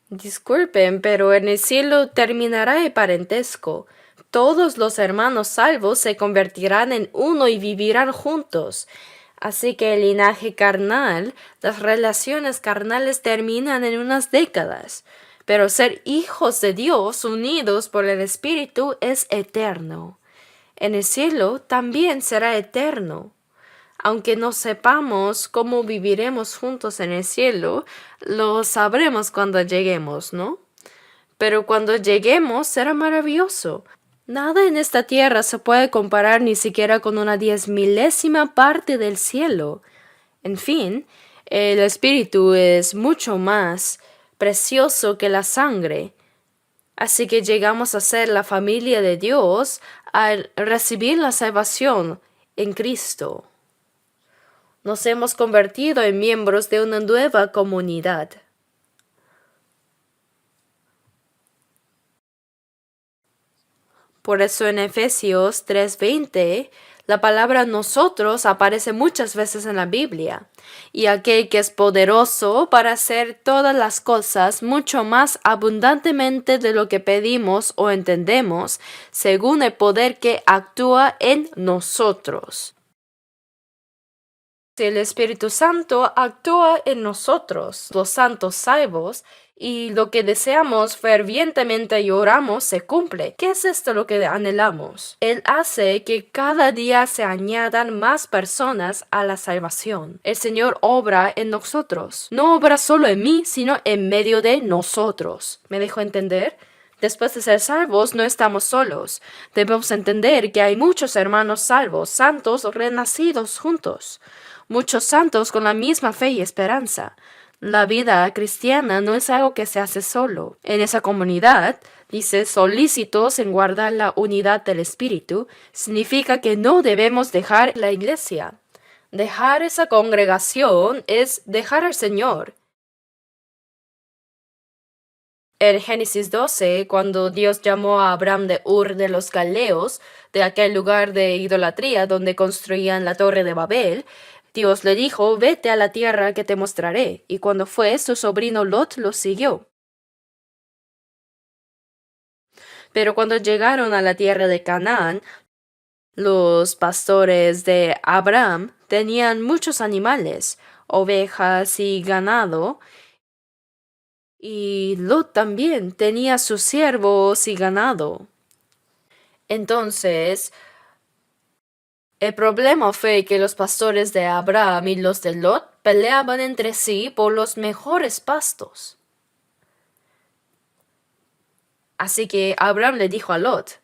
Disculpen, pero en el cielo terminará el parentesco. Todos los hermanos salvos se convertirán en uno y vivirán juntos. Así que el linaje carnal, las relaciones carnales terminan en unas décadas. Pero ser hijos de Dios unidos por el Espíritu es eterno. En el cielo también será eterno. Aunque no sepamos cómo viviremos juntos en el cielo, lo sabremos cuando lleguemos, ¿no? Pero cuando lleguemos será maravilloso. Nada en esta tierra se puede comparar ni siquiera con una 10,000ª parte del cielo. En fin, el espíritu es mucho más precioso que la sangre. Así que llegamos a ser la familia de Dios al recibir la salvación en Cristo. Nos hemos convertido en miembros de una nueva comunidad. Por eso en Efesios 3:20, la palabra nosotros aparece muchas veces en la Biblia, y aquel que es poderoso para hacer todas las cosas mucho más abundantemente de lo que pedimos o entendemos, según el poder que actúa en nosotros. El Espíritu Santo actúa en nosotros, los santos salvos, y lo que deseamos fervientemente y oramos se cumple. ¿Qué es esto lo que anhelamos? Él hace que cada día se añadan más personas a la salvación. El Señor obra en nosotros. No obra solo en mí, sino en medio de nosotros. ¿Me dejo entender? Después de ser salvos, no estamos solos. Debemos entender que hay muchos hermanos salvos, santos renacidos juntos. Muchos santos con la misma fe y esperanza. La vida cristiana no es algo que se hace solo. En esa comunidad, dice, solícitos en guardar la unidad del Espíritu, significa que no debemos dejar la iglesia. Dejar esa congregación es dejar al Señor. En Génesis 12, cuando Dios llamó a Abraham de Ur de los Galeos, de aquel lugar de idolatría donde construían la torre de Babel, Dios le dijo, vete a la tierra que te mostraré. Y cuando fue, su sobrino Lot lo siguió. Pero cuando llegaron a la tierra de Canaán, los pastores de Abraham tenían muchos animales, ovejas y ganado, y Lot también tenía sus siervos y ganado. Entonces, el problema fue que los pastores de Abraham y los de Lot peleaban entre sí por los mejores pastos. Así que Abraham le dijo a Lot,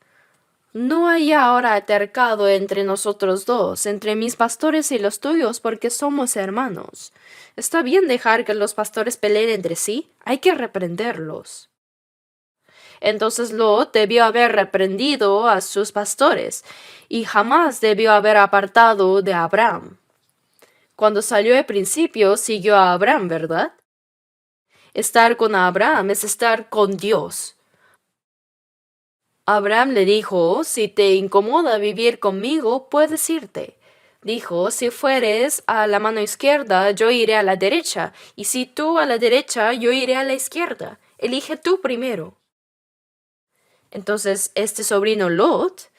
no hay ahora altercado entre nosotros dos, entre mis pastores y los tuyos, porque somos hermanos. Está bien dejar que los pastores peleen entre sí, hay que reprenderlos. Entonces Lot debió haber reprendido a sus pastores y jamás debió haber apartado de Abraham. Cuando salió el principio, siguió a Abraham, ¿verdad? Estar con Abraham es estar con Dios. Abraham le dijo, si te incomoda vivir conmigo, puedes irte. Dijo, si fueres a la mano izquierda, yo iré a la derecha, y si tú a la derecha, yo iré a la izquierda. Elige tú primero. Entonces, este sobrino Lot,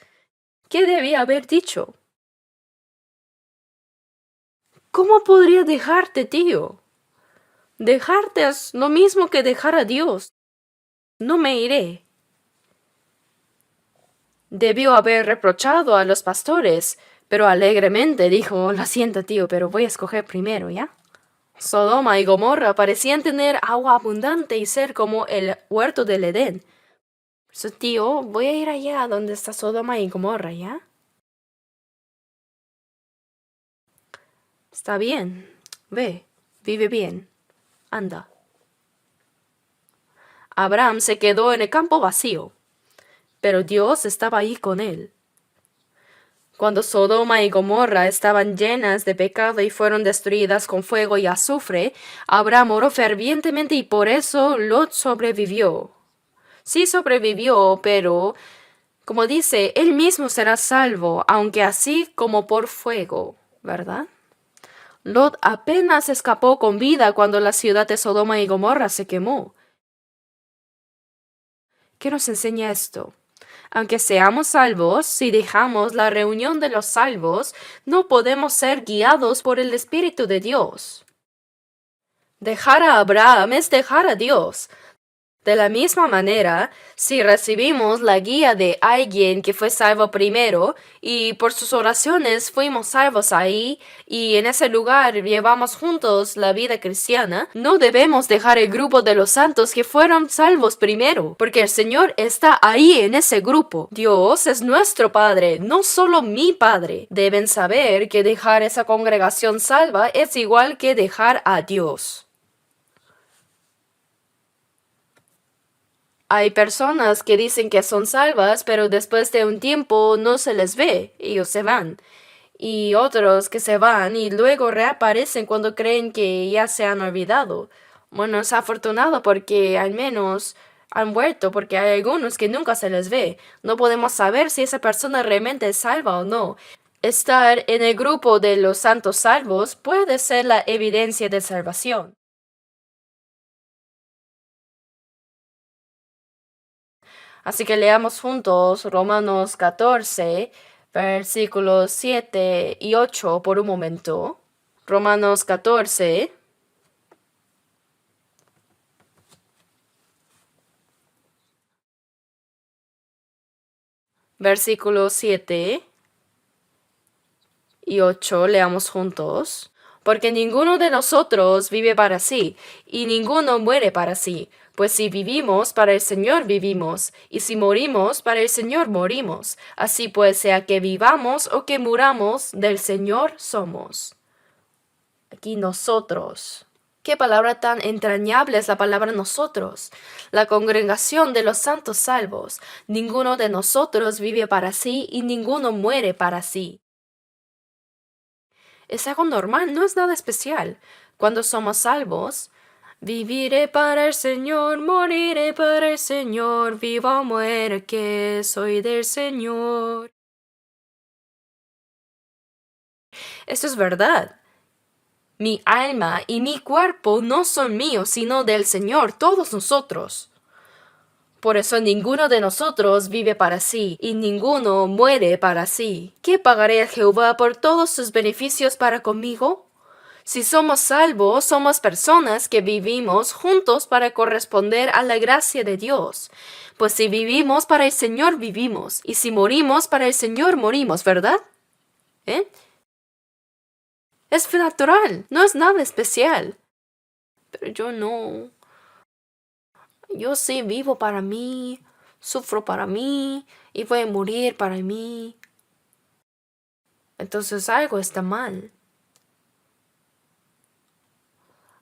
¿qué debía haber dicho? ¿Cómo podría dejarte, tío? Dejarte es lo mismo que dejar a Dios. No me iré. Debió haber reprochado a los pastores, pero alegremente dijo, lo siento, tío, pero voy a escoger primero, ¿ya? Sodoma y Gomorra parecían tener agua abundante y ser como el huerto del Edén. So, tío, voy a ir allá donde está Sodoma y Gomorra, ¿ya? Está bien. Ve, vive bien. Anda. Abraham se quedó en el campo vacío, pero Dios estaba ahí con él. Cuando Sodoma y Gomorra estaban llenas de pecado y fueron destruidas con fuego y azufre, Abraham oró fervientemente y por eso Lot sobrevivió. Sí sobrevivió, pero Como dice, él mismo será salvo, aunque así como por fuego, ¿verdad? Lot apenas escapó con vida cuando la ciudad de Sodoma y Gomorra se quemó. ¿Qué nos enseña esto? Aunque seamos salvos, si dejamos la reunión de los salvos, no podemos ser guiados por el Espíritu de Dios. Dejar a Abraham es dejar a Dios. De la misma manera, si recibimos la guía de alguien que fue salvo primero y por sus oraciones fuimos salvos ahí y en ese lugar llevamos juntos la vida cristiana, no debemos dejar el grupo de los santos que fueron salvos primero, porque el Señor está ahí en ese grupo. Dios es nuestro Padre, no solo mi Padre. Deben saber que dejar esa congregación salva es igual que dejar a Dios. Hay personas que dicen que son salvas, pero después de un tiempo no se les ve, ellos se van. Y otros que se van y luego reaparecen cuando creen que ya se han olvidado. Bueno, es afortunado porque al menos han vuelto, porque hay algunos que nunca se les ve. No podemos saber si esa persona realmente es salva o no. Estar en el grupo de los santos salvos puede ser la evidencia de salvación. Así que leamos juntos Romanos 14, versículos 7 y 8 por un momento. Romanos 14. Versículos 7 y 8, leamos juntos. Porque ninguno de nosotros vive para sí, y ninguno muere para sí. Pues si vivimos, para el Señor vivimos, y si morimos, para el Señor morimos. Así pues, sea que vivamos o que muramos, del Señor somos. Aquí nosotros. Qué palabra tan entrañable es la palabra nosotros. La congregación de los santos salvos. Ninguno de nosotros vive para sí y ninguno muere para sí. Es algo normal, no es nada especial. Cuando somos salvos, viviré para el Señor, moriré para el Señor, viva o muera que soy del Señor. Esto es verdad. Mi alma y mi cuerpo no son míos, sino del Señor, todos nosotros. Por eso ninguno de nosotros vive para sí, y ninguno muere para sí. ¿Qué pagaré a Jehová por todos sus beneficios para conmigo? Si somos salvos, somos personas que vivimos juntos para corresponder a la gracia de Dios. Pues si vivimos para el Señor, vivimos, y si morimos para el Señor, morimos, ¿verdad? Es natural, no es nada especial. Pero yo no. Yo sí vivo para mí, sufro para mí y voy a morir para mí. Entonces algo está mal.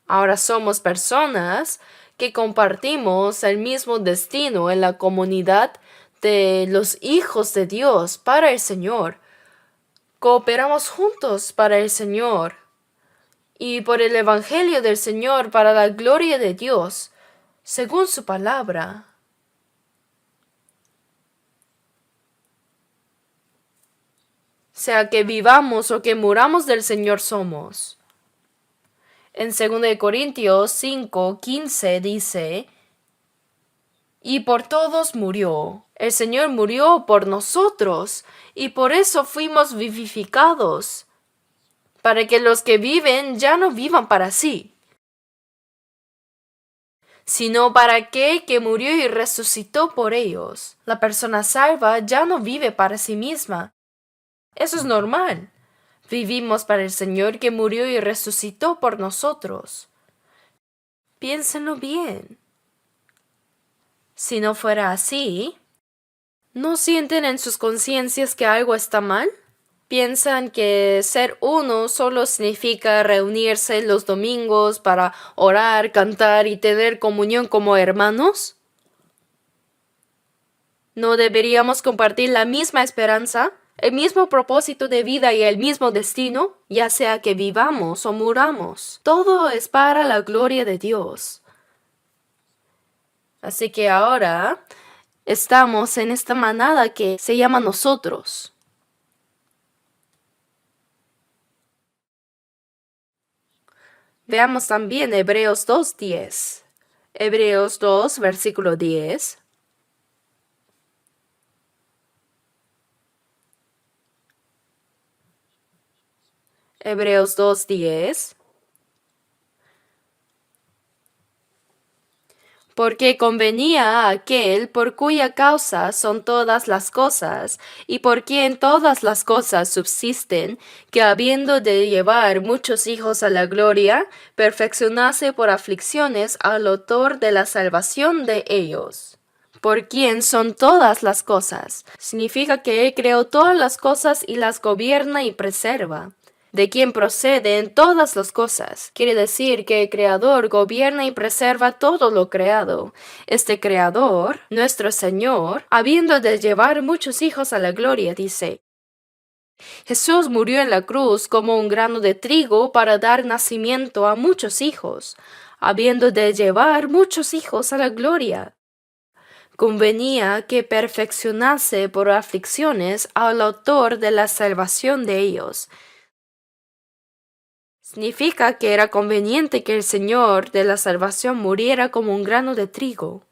Ahora somos personas que compartimos el mismo destino en la comunidad de los hijos de Dios para el Señor. Cooperamos juntos para el Señor y por el Evangelio del Señor para la gloria de Dios, según su palabra. Sea que vivamos o que muramos del Señor somos. En 2 Corintios 5:15 dice, y por todos murió. El Señor murió por nosotros, y por eso fuimos vivificados, para que los que viven ya no vivan para sí, sino para aquel que murió y resucitó por ellos. La persona salva ya no vive para sí misma. Eso es normal. Vivimos para el Señor que murió y resucitó por nosotros. Piénsenlo bien. Si no fuera así, ¿no sienten en sus conciencias que algo está mal? ¿Piensan que ser uno solo significa reunirse los domingos para orar, cantar y tener comunión como hermanos? ¿No deberíamos compartir la misma esperanza, el mismo propósito de vida y el mismo destino, ya sea que vivamos o muramos? Todo es para la gloria de Dios. Así que ahora Estamos en esta manada que se llama nosotros. Veamos también Hebreos 2:10. Hebreos 2, versículo 10. Hebreos 2:10. Porque convenía a aquel por cuya causa son todas las cosas, y por quien todas las cosas subsisten, que habiendo de llevar muchos hijos a la gloria, perfeccionase por aflicciones al autor de la salvación de ellos. Por quien son todas las cosas. Significa que Él creó todas las cosas y las gobierna y preserva. De quien proceden todas las cosas. Quiere decir que el Creador gobierna y preserva todo lo creado. Este Creador, nuestro Señor, habiendo de llevar muchos hijos a la gloria, dice: Jesús murió en la cruz como un grano de trigo para dar nacimiento a muchos hijos, habiendo de llevar muchos hijos a la gloria. Convenía que perfeccionase por aflicciones al autor de la salvación de ellos. Significa que era conveniente que el Señor de la salvación muriera como un grano de trigo.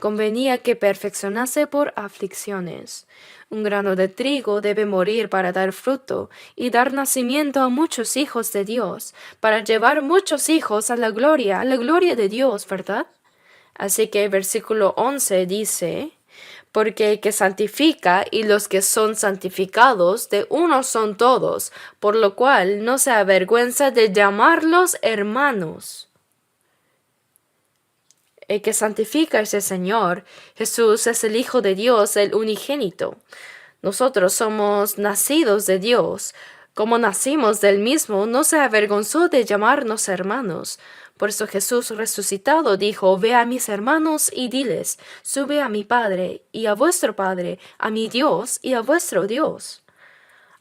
Convenía que perfeccionase por aflicciones. Un grano de trigo debe morir para dar fruto y dar nacimiento a muchos hijos de Dios, para llevar muchos hijos a la gloria de Dios, ¿verdad? Así que el versículo 11 dice: Porque el que santifica y los que son santificados de uno son todos, por lo cual no se avergüenza de llamarlos hermanos. El que santifica es el Señor. Jesús es el Hijo de Dios, el unigénito. Nosotros somos nacidos de Dios. Como nacimos del mismo, no se avergonzó de llamarnos hermanos. Por eso Jesús resucitado dijo: Ve a mis hermanos y diles: Sube a mi Padre y a vuestro Padre, a mi Dios y a vuestro Dios.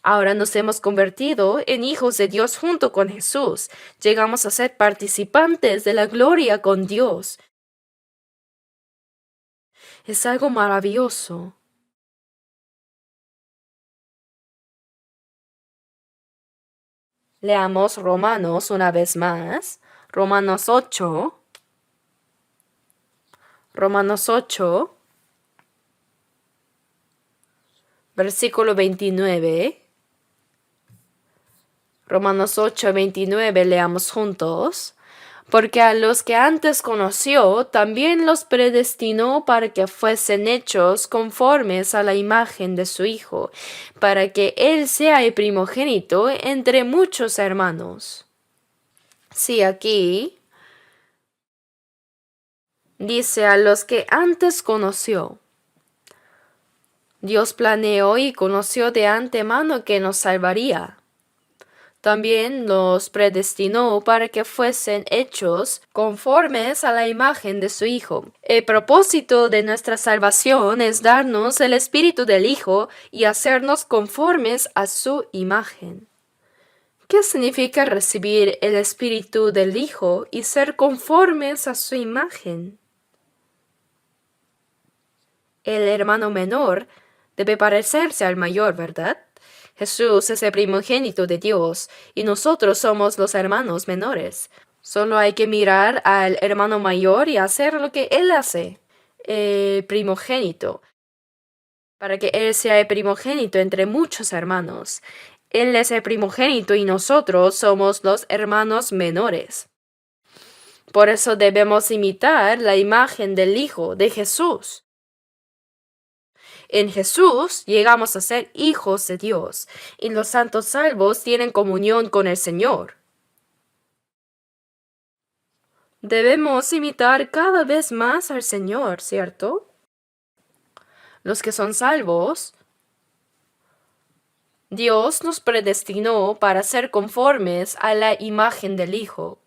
Ahora nos hemos convertido en hijos de Dios junto con Jesús. Llegamos a ser participantes de la gloria con Dios. Es algo maravilloso. Leamos Romanos una vez más. Romanos 8. Romanos 8. Versículo 29. Romanos 8, 29, leamos juntos. Porque a los que antes conoció, también los predestinó para que fuesen hechos conformes a la imagen de su Hijo, para que Él sea el primogénito entre muchos hermanos. Sí, aquí dice: a los que antes conoció. Dios planeó y conoció de antemano que nos salvaría. También los predestinó para que fuesen hechos conformes a la imagen de su Hijo. El propósito de nuestra salvación es darnos el Espíritu del Hijo y hacernos conformes a su imagen. ¿Qué significa recibir el Espíritu del Hijo y ser conformes a su imagen? El hermano menor debe parecerse al mayor, ¿verdad? Jesús es el primogénito de Dios y nosotros somos los hermanos menores. Solo hay que mirar al hermano mayor y hacer lo que él hace, el primogénito, para que él sea el primogénito entre muchos hermanos. Él es el primogénito y nosotros somos los hermanos menores. Por eso debemos imitar la imagen del Hijo de Jesús. En Jesús llegamos a ser hijos de Dios, y los santos salvos tienen comunión con el Señor. Debemos imitar cada vez más al Señor, ¿cierto? Los que son salvos, Dios nos predestinó para ser conformes a la imagen del Hijo.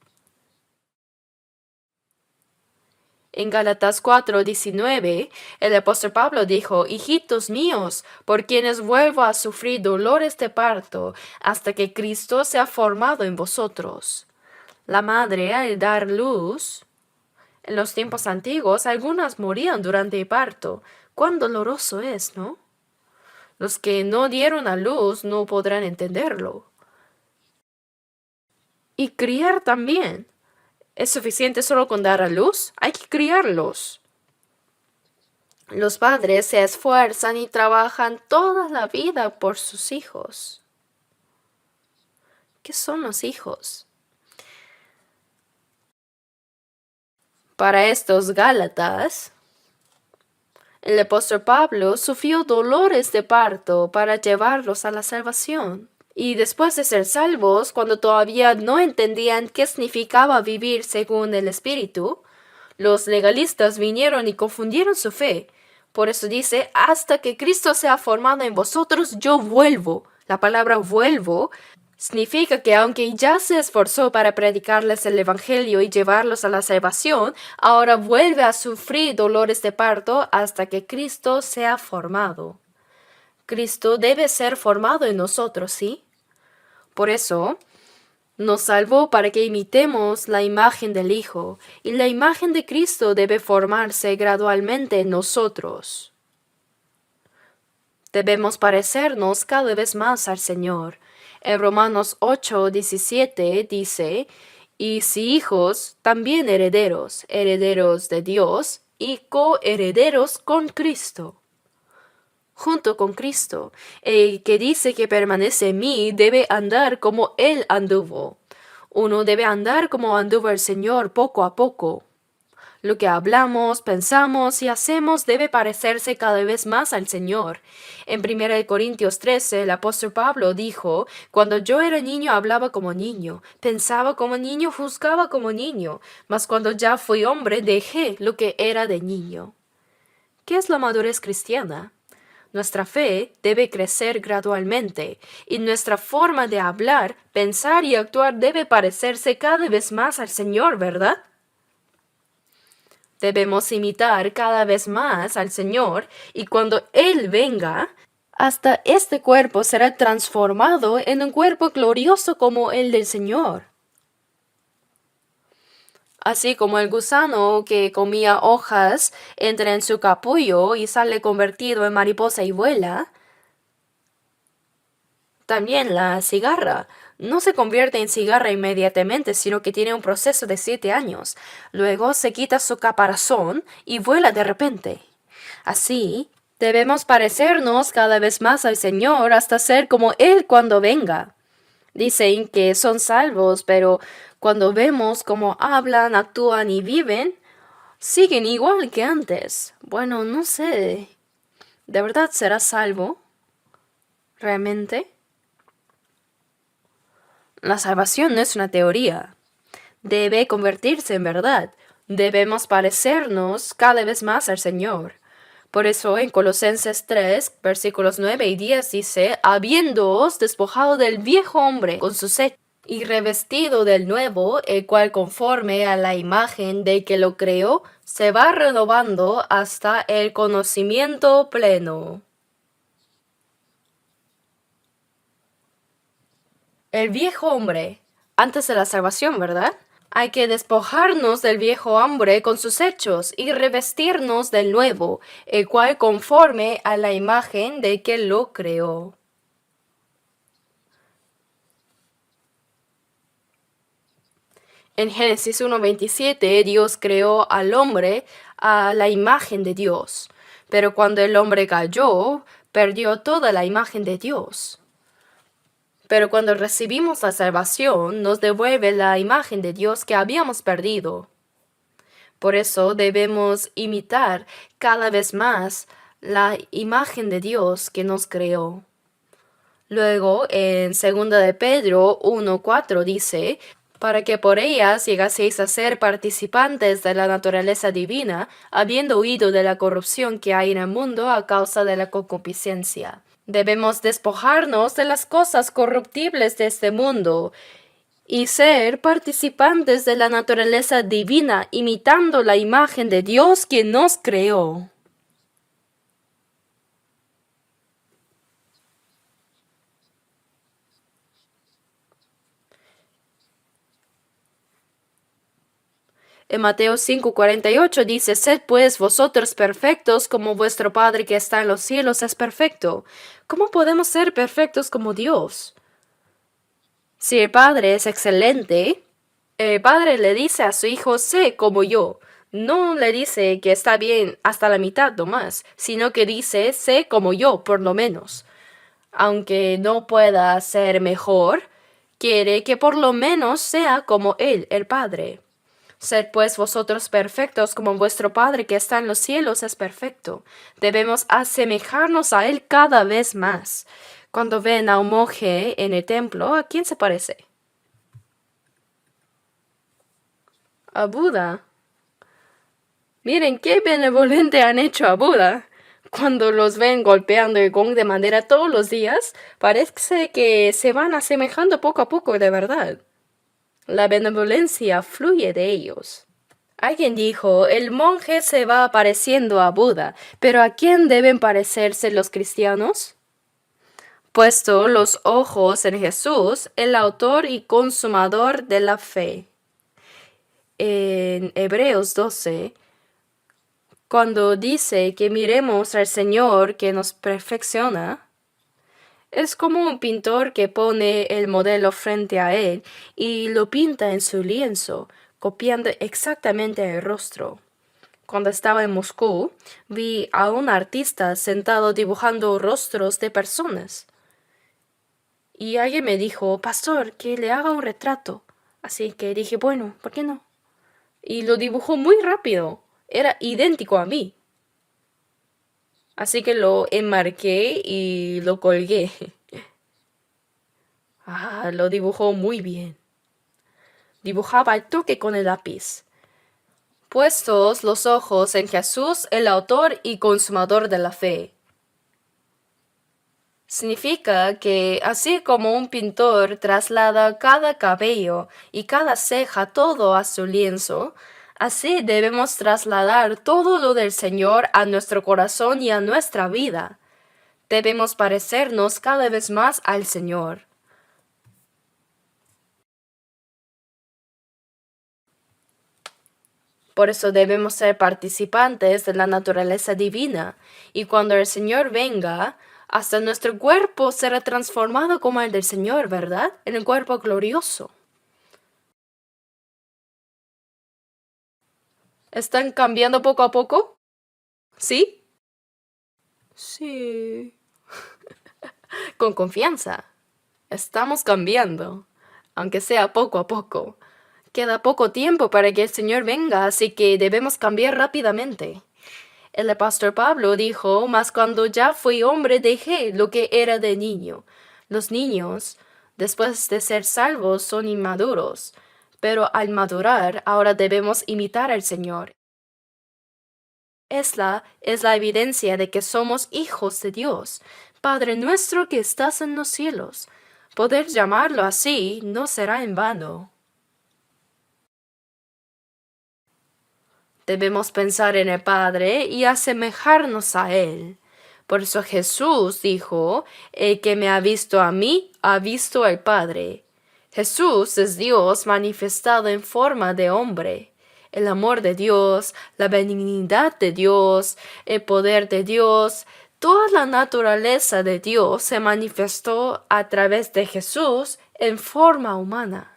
En Gálatas 4:19, el apóstol Pablo dijo: Hijitos míos, por quienes vuelvo a sufrir dolores de parto, hasta que Cristo sea formado en vosotros. La madre, al dar luz, en los tiempos antiguos, algunas morían durante el parto. Cuán doloroso es, ¿no? Los que no dieron a luz no podrán entenderlo. Y criar también. ¿Es suficiente solo con dar a luz? Hay que criarlos. Los padres se esfuerzan y trabajan toda la vida por sus hijos. ¿Qué son los hijos? Para estos Gálatas, el apóstol Pablo sufrió dolores de parto para llevarlos a la salvación. Y después de ser salvos, cuando todavía no entendían qué significaba vivir según el Espíritu, los legalistas vinieron y confundieron su fe. Por eso dice, hasta que Cristo sea formado en vosotros, yo vuelvo. La palabra vuelvo significa que aunque ya se esforzó para predicarles el Evangelio y llevarlos a la salvación, ahora vuelve a sufrir dolores de parto hasta que Cristo sea formado. Cristo debe ser formado en nosotros, ¿sí? Por eso, nos salvó para que imitemos la imagen del Hijo, y la imagen de Cristo debe formarse gradualmente en nosotros. Debemos parecernos cada vez más al Señor. En Romanos 8:17 dice, y si hijos, también herederos, herederos de Dios y coherederos con Cristo. Junto con Cristo, el que dice que permanece en mí debe andar como Él anduvo. Uno debe andar como anduvo el Señor poco a poco. Lo que hablamos, pensamos y hacemos debe parecerse cada vez más al Señor. En 1 Corintios 13, el apóstol Pablo dijo, cuando yo era niño hablaba como niño, pensaba como niño, juzgaba como niño, mas cuando ya fui hombre dejé lo que era de niño. ¿Qué es la madurez cristiana? Nuestra fe debe crecer gradualmente y nuestra forma de hablar, pensar y actuar debe parecerse cada vez más al Señor, ¿verdad? Debemos imitar cada vez más al Señor y cuando Él venga, hasta este cuerpo será transformado en un cuerpo glorioso como el del Señor. Así como el gusano que comía hojas entra en su capullo y sale convertido en mariposa y vuela, también la cigarra no se convierte en cigarra inmediatamente, sino que tiene un proceso de 7 años. Luego se quita su caparazón y vuela de repente. Así, debemos parecernos cada vez más al Señor hasta ser como Él cuando venga. Dicen que son salvos, pero cuando vemos cómo hablan, actúan y viven, siguen igual que antes. Bueno, no sé. ¿De verdad serás salvo? ¿Realmente? La salvación no es una teoría. Debe convertirse en verdad. Debemos parecernos cada vez más al Señor. Por eso en Colosenses 3, versículos 9 y 10 dice, habiéndoos despojado del viejo hombre con sus hechos y revestido del nuevo, el cual conforme a la imagen del que lo creó, se va renovando hasta el conocimiento pleno. El viejo hombre, antes de la salvación, ¿verdad? Hay que despojarnos del viejo hombre con sus hechos y revestirnos del nuevo, el cual conforme a la imagen de que lo creó. En Génesis 1:27, Dios creó al hombre a la imagen de Dios, pero cuando el hombre cayó, perdió toda la imagen de Dios. Pero cuando recibimos la salvación, nos devuelve la imagen de Dios que habíamos perdido. Por eso debemos imitar cada vez más la imagen de Dios que nos creó. Luego, en 2 de Pedro 1:4 dice, para que por ellas llegaseis a ser participantes de la naturaleza divina, habiendo huido de la corrupción que hay en el mundo a causa de la concupiscencia. Debemos despojarnos de las cosas corruptibles de este mundo y ser participantes de la naturaleza divina, imitando la imagen de Dios quien nos creó. En Mateo 5:48 dice, sed pues vosotros perfectos como vuestro Padre que está en los cielos es perfecto. ¿Cómo podemos ser perfectos como Dios? Si el Padre es excelente, el Padre le dice a su Hijo, sé como yo. No le dice que está bien hasta la mitad nomás, sino que dice, sé como yo, por lo menos. Aunque no pueda ser mejor, quiere que por lo menos sea como Él, el Padre. Sed pues vosotros perfectos como vuestro Padre que está en los cielos es perfecto. Debemos asemejarnos a Él cada vez más. Cuando ven a un monje en el templo, ¿a quién se parece? A Buda. Miren qué benevolente han hecho a Buda. Cuando los ven golpeando el gong de madera todos los días, parece que se van asemejando poco a poco de verdad. La benevolencia fluye de ellos. Alguien dijo, el monje se va pareciendo a Buda, pero ¿a quién deben parecerse los cristianos? Puesto los ojos en Jesús, el autor y consumador de la fe. En Hebreos 12, cuando dice que miremos al Señor que nos perfecciona, es como un pintor que pone el modelo frente a él y lo pinta en su lienzo, copiando exactamente el rostro. Cuando estaba en Moscú, vi a un artista sentado dibujando rostros de personas. Y alguien me dijo, pastor, que le haga un retrato. Así que dije, bueno, ¿por qué no? Y lo dibujó muy rápido. Era idéntico a mí. Así que lo enmarqué y lo colgué. Lo dibujó muy bien. Dibujaba al toque con el lápiz. Puestos los ojos en Jesús, el autor y consumador de la fe. Significa que así como un pintor traslada cada cabello y cada ceja todo a su lienzo, así debemos trasladar todo lo del Señor a nuestro corazón y a nuestra vida. Debemos parecernos cada vez más al Señor. Por eso debemos ser participantes de la naturaleza divina, y cuando el Señor venga, hasta nuestro cuerpo será transformado como el del Señor, ¿verdad? En el cuerpo glorioso. ¿Están cambiando poco a poco? ¿Sí? Sí. Con confianza. Estamos cambiando, aunque sea poco a poco. Queda poco tiempo para que el Señor venga, así que debemos cambiar rápidamente. El apóstol Pablo dijo, mas cuando ya fui hombre dejé lo que era de niño. Los niños, después de ser salvos, son inmaduros, pero al madurar ahora debemos imitar al Señor. Esta es la evidencia de que somos hijos de Dios. Padre nuestro que estás en los cielos. Poder llamarlo así no será en vano. Debemos pensar en el Padre y asemejarnos a Él. Por eso Jesús dijo, el que me ha visto a mí, ha visto al Padre. Jesús es Dios manifestado en forma de hombre. El amor de Dios, la benignidad de Dios, el poder de Dios, toda la naturaleza de Dios se manifestó a través de Jesús en forma humana.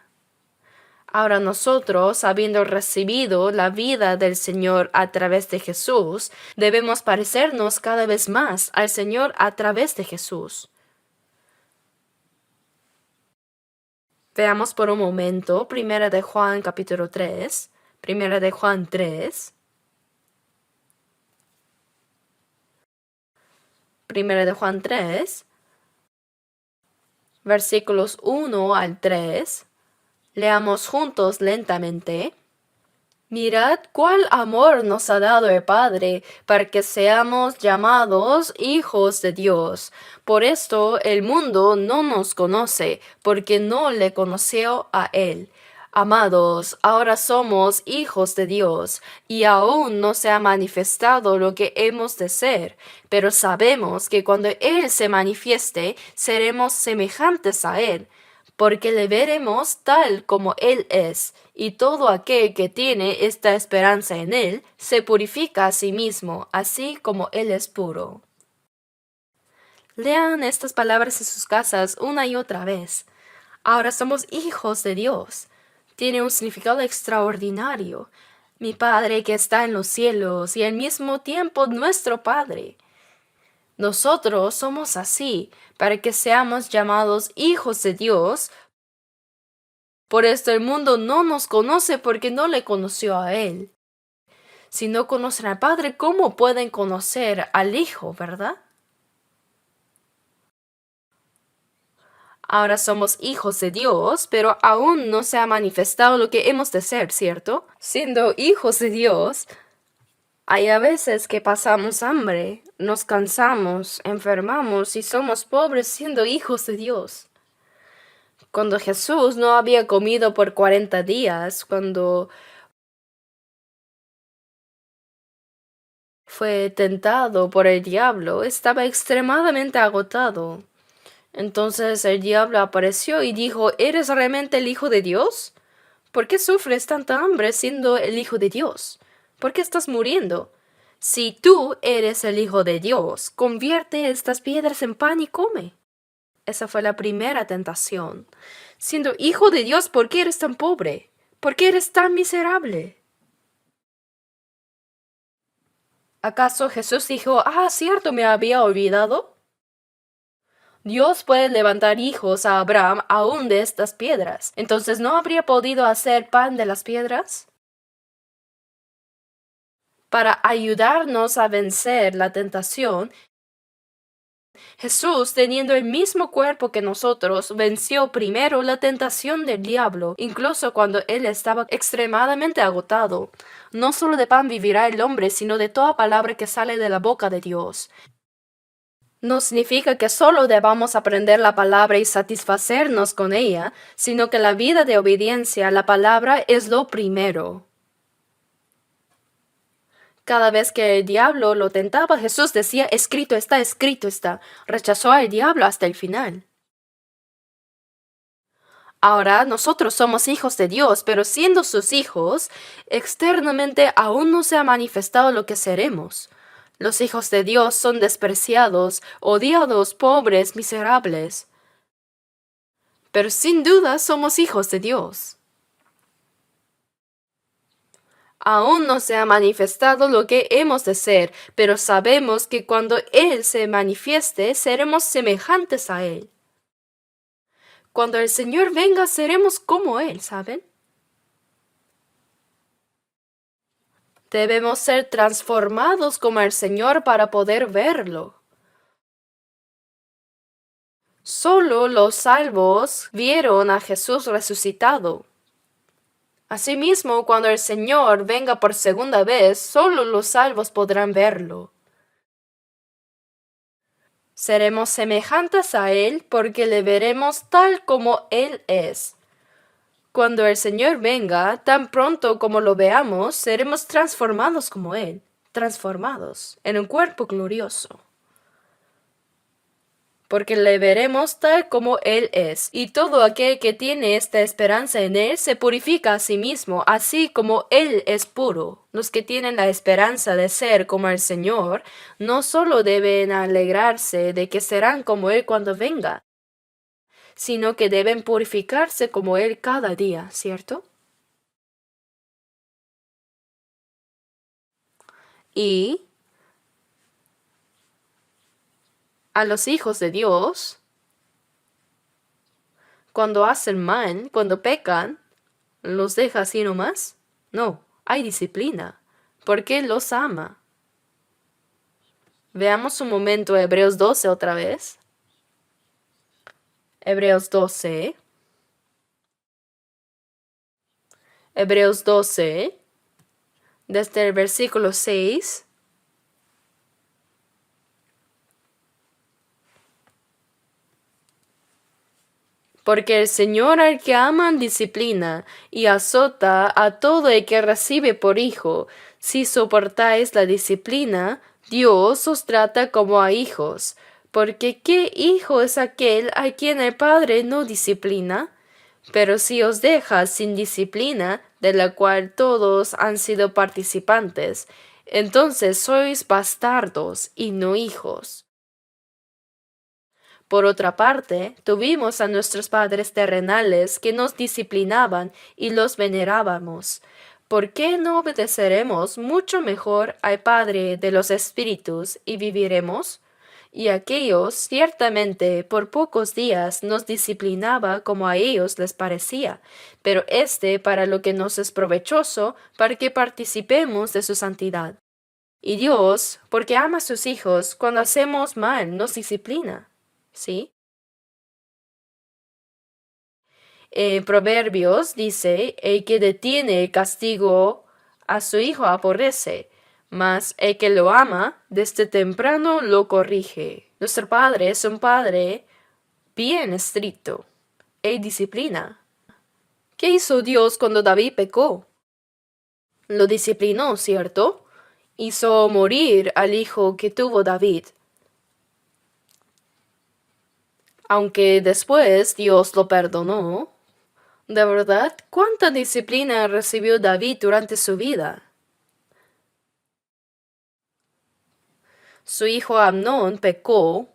Ahora nosotros, habiendo recibido la vida del Señor a través de Jesús, debemos parecernos cada vez más al Señor a través de Jesús. Veamos por un momento 1 de Juan capítulo 3, 1 de Juan 3. 1 de Juan 3, versículos 1 al 3. Leamos juntos lentamente. Mirad cuál amor nos ha dado el Padre para que seamos llamados hijos de Dios. Por esto el mundo no nos conoce, porque no le conoció a Él. Amados, ahora somos hijos de Dios, y aún no se ha manifestado lo que hemos de ser, pero sabemos que cuando Él se manifieste, seremos semejantes a Él, porque le veremos tal como Él es, y todo aquel que tiene esta esperanza en Él se purifica a sí mismo, así como Él es puro. Lean estas palabras en sus casas una y otra vez. Ahora somos hijos de Dios. Tiene un significado extraordinario. Mi Padre que está en los cielos y al mismo tiempo nuestro Padre. Nosotros somos así, para que seamos llamados hijos de Dios. Por esto el mundo no nos conoce porque no le conoció a Él. Si no conocen al Padre, ¿cómo pueden conocer al Hijo, verdad? Ahora somos hijos de Dios, pero aún no se ha manifestado lo que hemos de ser, ¿cierto? Siendo hijos de Dios, hay a veces que pasamos hambre, nos cansamos, enfermamos y somos pobres siendo hijos de Dios. Cuando Jesús no había comido por 40 días, cuando fue tentado por el diablo, estaba extremadamente agotado. Entonces el diablo apareció y dijo, ¿eres realmente el Hijo de Dios? ¿Por qué sufres tanta hambre siendo el Hijo de Dios? ¿Por qué estás muriendo? Si tú eres el Hijo de Dios, convierte estas piedras en pan y come. Esa fue la primera tentación. Siendo Hijo de Dios, ¿por qué eres tan pobre? ¿Por qué eres tan miserable? ¿Acaso Jesús dijo, cierto, me había olvidado? Dios puede levantar hijos a Abraham aún de estas piedras. Entonces, ¿no habría podido hacer pan de las piedras? Para ayudarnos a vencer la tentación, Jesús, teniendo el mismo cuerpo que nosotros, venció primero la tentación del diablo, incluso cuando él estaba extremadamente agotado. No solo de pan vivirá el hombre, sino de toda palabra que sale de la boca de Dios. No significa que solo debamos aprender la palabra y satisfacernos con ella, sino que la vida de obediencia a la palabra es lo primero. Cada vez que el diablo lo tentaba, Jesús decía, escrito está, escrito está. Rechazó al diablo hasta el final. Ahora nosotros somos hijos de Dios, pero siendo sus hijos, externamente aún no se ha manifestado lo que seremos. Los hijos de Dios son despreciados, odiados, pobres, miserables. Pero sin duda somos hijos de Dios. Aún no se ha manifestado lo que hemos de ser, pero sabemos que cuando Él se manifieste, seremos semejantes a Él. Cuando el Señor venga, seremos como Él, ¿saben? Debemos ser transformados como el Señor para poder verlo. Solo los salvos vieron a Jesús resucitado. Asimismo, cuando el Señor venga por segunda vez, solo los salvos podrán verlo. Seremos semejantes a Él porque le veremos tal como Él es. Cuando el Señor venga, tan pronto como lo veamos, seremos transformados como Él, transformados en un cuerpo glorioso. Porque le veremos tal como Él es, y todo aquel que tiene esta esperanza en Él se purifica a sí mismo, así como Él es puro. Los que tienen la esperanza de ser como el Señor, no solo deben alegrarse de que serán como Él cuando venga, sino que deben purificarse como Él cada día, ¿cierto? Y a los hijos de Dios, cuando hacen mal, cuando pecan, ¿los deja así nomás? No, hay disciplina, porque Él los ama. Veamos un momento Hebreos 12 otra vez. Hebreos 12. Hebreos 12, desde el versículo 6. Porque el Señor al que aman disciplina y azota a todo el que recibe por hijo. Si soportáis la disciplina, Dios os trata como a hijos. Porque ¿qué hijo es aquel a quien el padre no disciplina? Pero si os deja sin disciplina, de la cual todos han sido participantes, entonces sois bastardos y no hijos. Por otra parte, tuvimos a nuestros padres terrenales que nos disciplinaban y los venerábamos. ¿Por qué no obedeceremos mucho mejor al Padre de los Espíritus y viviremos? Y aquellos ciertamente por pocos días nos disciplinaba como a ellos les parecía, pero éste para lo que nos es provechoso, para que participemos de su santidad. Y Dios, porque ama a sus hijos, cuando hacemos mal, nos disciplina. ¿Sí? Proverbios dice, el que detiene el castigo a su hijo aborrece, mas el que lo ama desde temprano lo corrige. Nuestro padre es un padre bien estricto. Él disciplina. ¿Qué hizo Dios cuando David pecó? Lo disciplinó, ¿cierto? Hizo morir al hijo que tuvo David. Aunque después Dios lo perdonó. ¿De verdad? ¿Cuánta disciplina recibió David durante su vida? Su hijo Amnón pecó,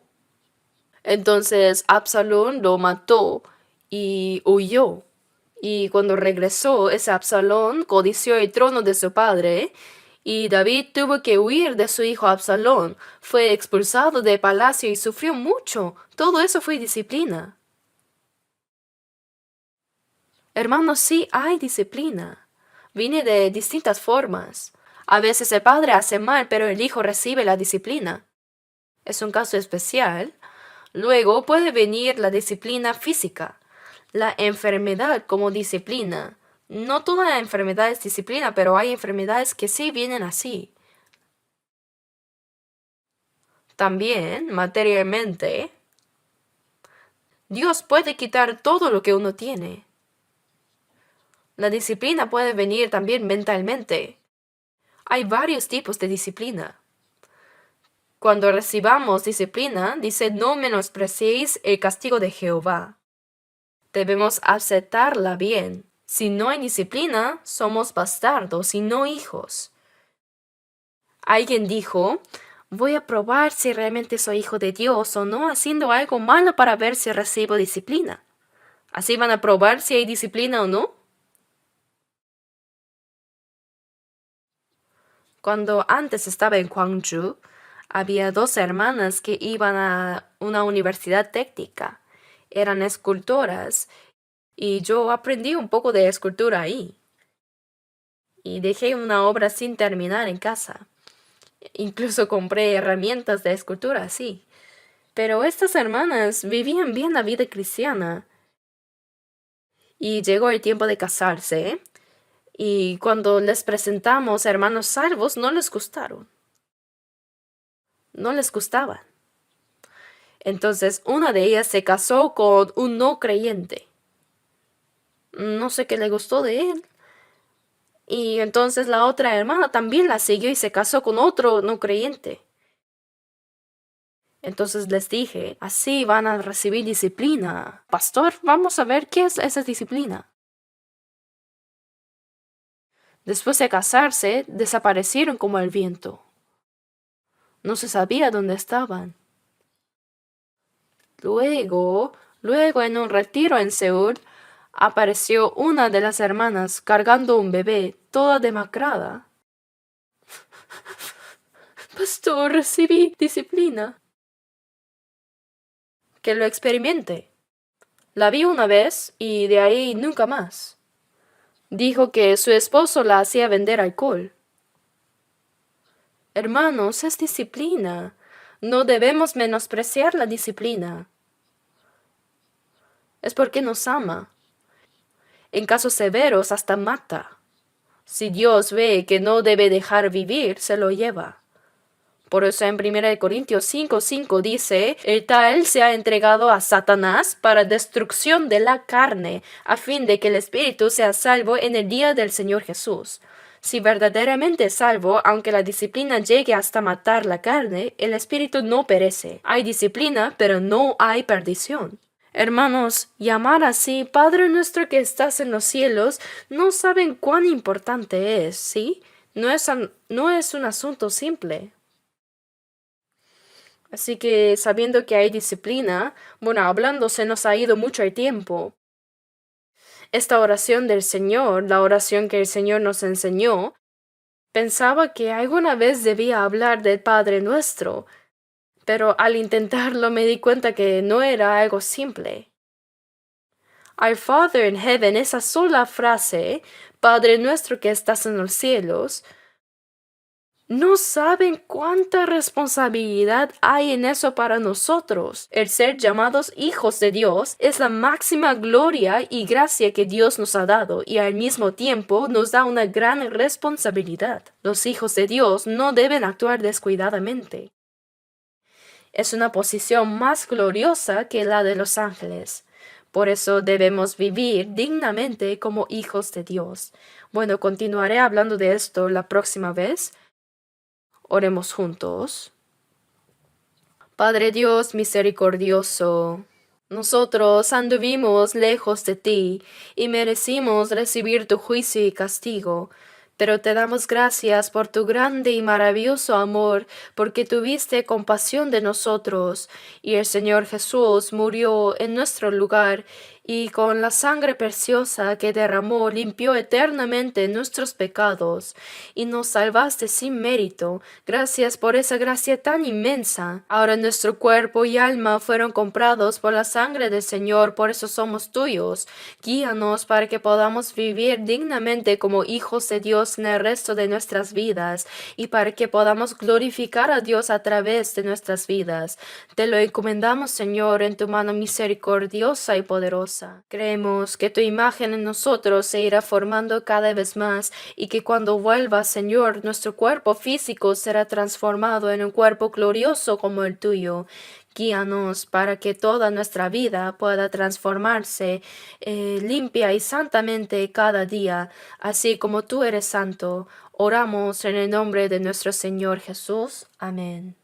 entonces Absalón lo mató y huyó. Y cuando regresó, ese Absalón codició el trono de su padre, y David tuvo que huir de su hijo Absalón. Fue expulsado del palacio y sufrió mucho. Todo eso fue disciplina. Hermanos, sí hay disciplina. Viene de distintas formas. A veces el padre hace mal, pero el hijo recibe la disciplina. Es un caso especial. Luego puede venir la disciplina física, la enfermedad como disciplina. No toda enfermedad es disciplina, pero hay enfermedades que sí vienen así. También, materialmente, Dios puede quitar todo lo que uno tiene. La disciplina puede venir también mentalmente. Hay varios tipos de disciplina. Cuando recibamos disciplina, dice, no menospreciéis el castigo de Jehová. Debemos aceptarla bien. Si no hay disciplina, somos bastardos y no hijos. Alguien dijo, voy a probar si realmente soy hijo de Dios o no haciendo algo malo para ver si recibo disciplina. ¿Así van a probar si hay disciplina o no? Cuando antes estaba en Gwangju, había dos hermanas que iban a una universidad técnica. Eran escultoras y yo aprendí un poco de escultura ahí. Y dejé una obra sin terminar en casa. Incluso compré herramientas de escultura así. Pero estas hermanas vivían bien la vida cristiana. Y llegó el tiempo de casarse. Y cuando les presentamos hermanos salvos, no les gustaron. No les gustaban. Entonces una de ellas se casó con un no creyente. No sé qué le gustó de él. Y entonces la otra hermana también la siguió y se casó con otro no creyente. Entonces les dije, así van a recibir disciplina. Pastor, vamos a ver qué es esa disciplina. Después de casarse, desaparecieron como el viento. No se sabía dónde estaban. Luego en un retiro en Seúl, apareció una de las hermanas cargando un bebé, toda demacrada. Pastor, recibí disciplina. Que lo experimente. La vi una vez y de ahí nunca más. Dijo que su esposo la hacía vender alcohol. Hermanos, es disciplina. No debemos menospreciar la disciplina. Es porque nos ama. En casos severos hasta mata. Si Dios ve que no debe dejar vivir, se lo lleva. Por eso en 1 Corintios 5:5 dice, el tal se ha entregado a Satanás para destrucción de la carne, a fin de que el espíritu sea salvo en el día del Señor Jesús. Si verdaderamente es salvo, aunque la disciplina llegue hasta matar la carne, el espíritu no perece. Hay disciplina, pero no hay perdición. Hermanos, llamar así Padre nuestro que estás en los cielos, no saben cuán importante es, ¿sí? No es un asunto simple. Así que sabiendo que hay disciplina, bueno, hablando se nos ha ido mucho el tiempo. Esta oración del Señor, la oración que el Señor nos enseñó, pensaba que alguna vez debía hablar del Padre Nuestro, pero al intentarlo me di cuenta que no era algo simple. Our Father in Heaven, esa sola frase, Padre Nuestro que estás en los cielos, no saben cuánta responsabilidad hay en eso para nosotros. El ser llamados hijos de Dios es la máxima gloria y gracia que Dios nos ha dado y al mismo tiempo nos da una gran responsabilidad. Los hijos de Dios no deben actuar descuidadamente. Es una posición más gloriosa que la de los ángeles. Por eso debemos vivir dignamente como hijos de Dios. Bueno, continuaré hablando de esto la próxima vez. Oremos juntos. Padre Dios misericordioso, nosotros anduvimos lejos de ti y merecimos recibir tu juicio y castigo, pero te damos gracias por tu grande y maravilloso amor, porque tuviste compasión de nosotros, y el Señor Jesús murió en nuestro lugar, y con la sangre preciosa que derramó limpió eternamente nuestros pecados, y nos salvaste sin mérito. Gracias por esa gracia tan inmensa. Ahora nuestro cuerpo y alma fueron comprados por la sangre del Señor, por eso somos tuyos. Guíanos para que podamos vivir dignamente como hijos de Dios en el resto de nuestras vidas, y para que podamos glorificar a Dios a través de nuestras vidas. Te lo encomendamos, Señor, en tu mano misericordiosa y poderosa. Creemos que tu imagen en nosotros se irá formando cada vez más y que cuando vuelvas, Señor, nuestro cuerpo físico será transformado en un cuerpo glorioso como el tuyo. Guíanos para que toda nuestra vida pueda transformarse limpia y santamente cada día, así como tú eres santo. Oramos en el nombre de nuestro Señor Jesús. Amén.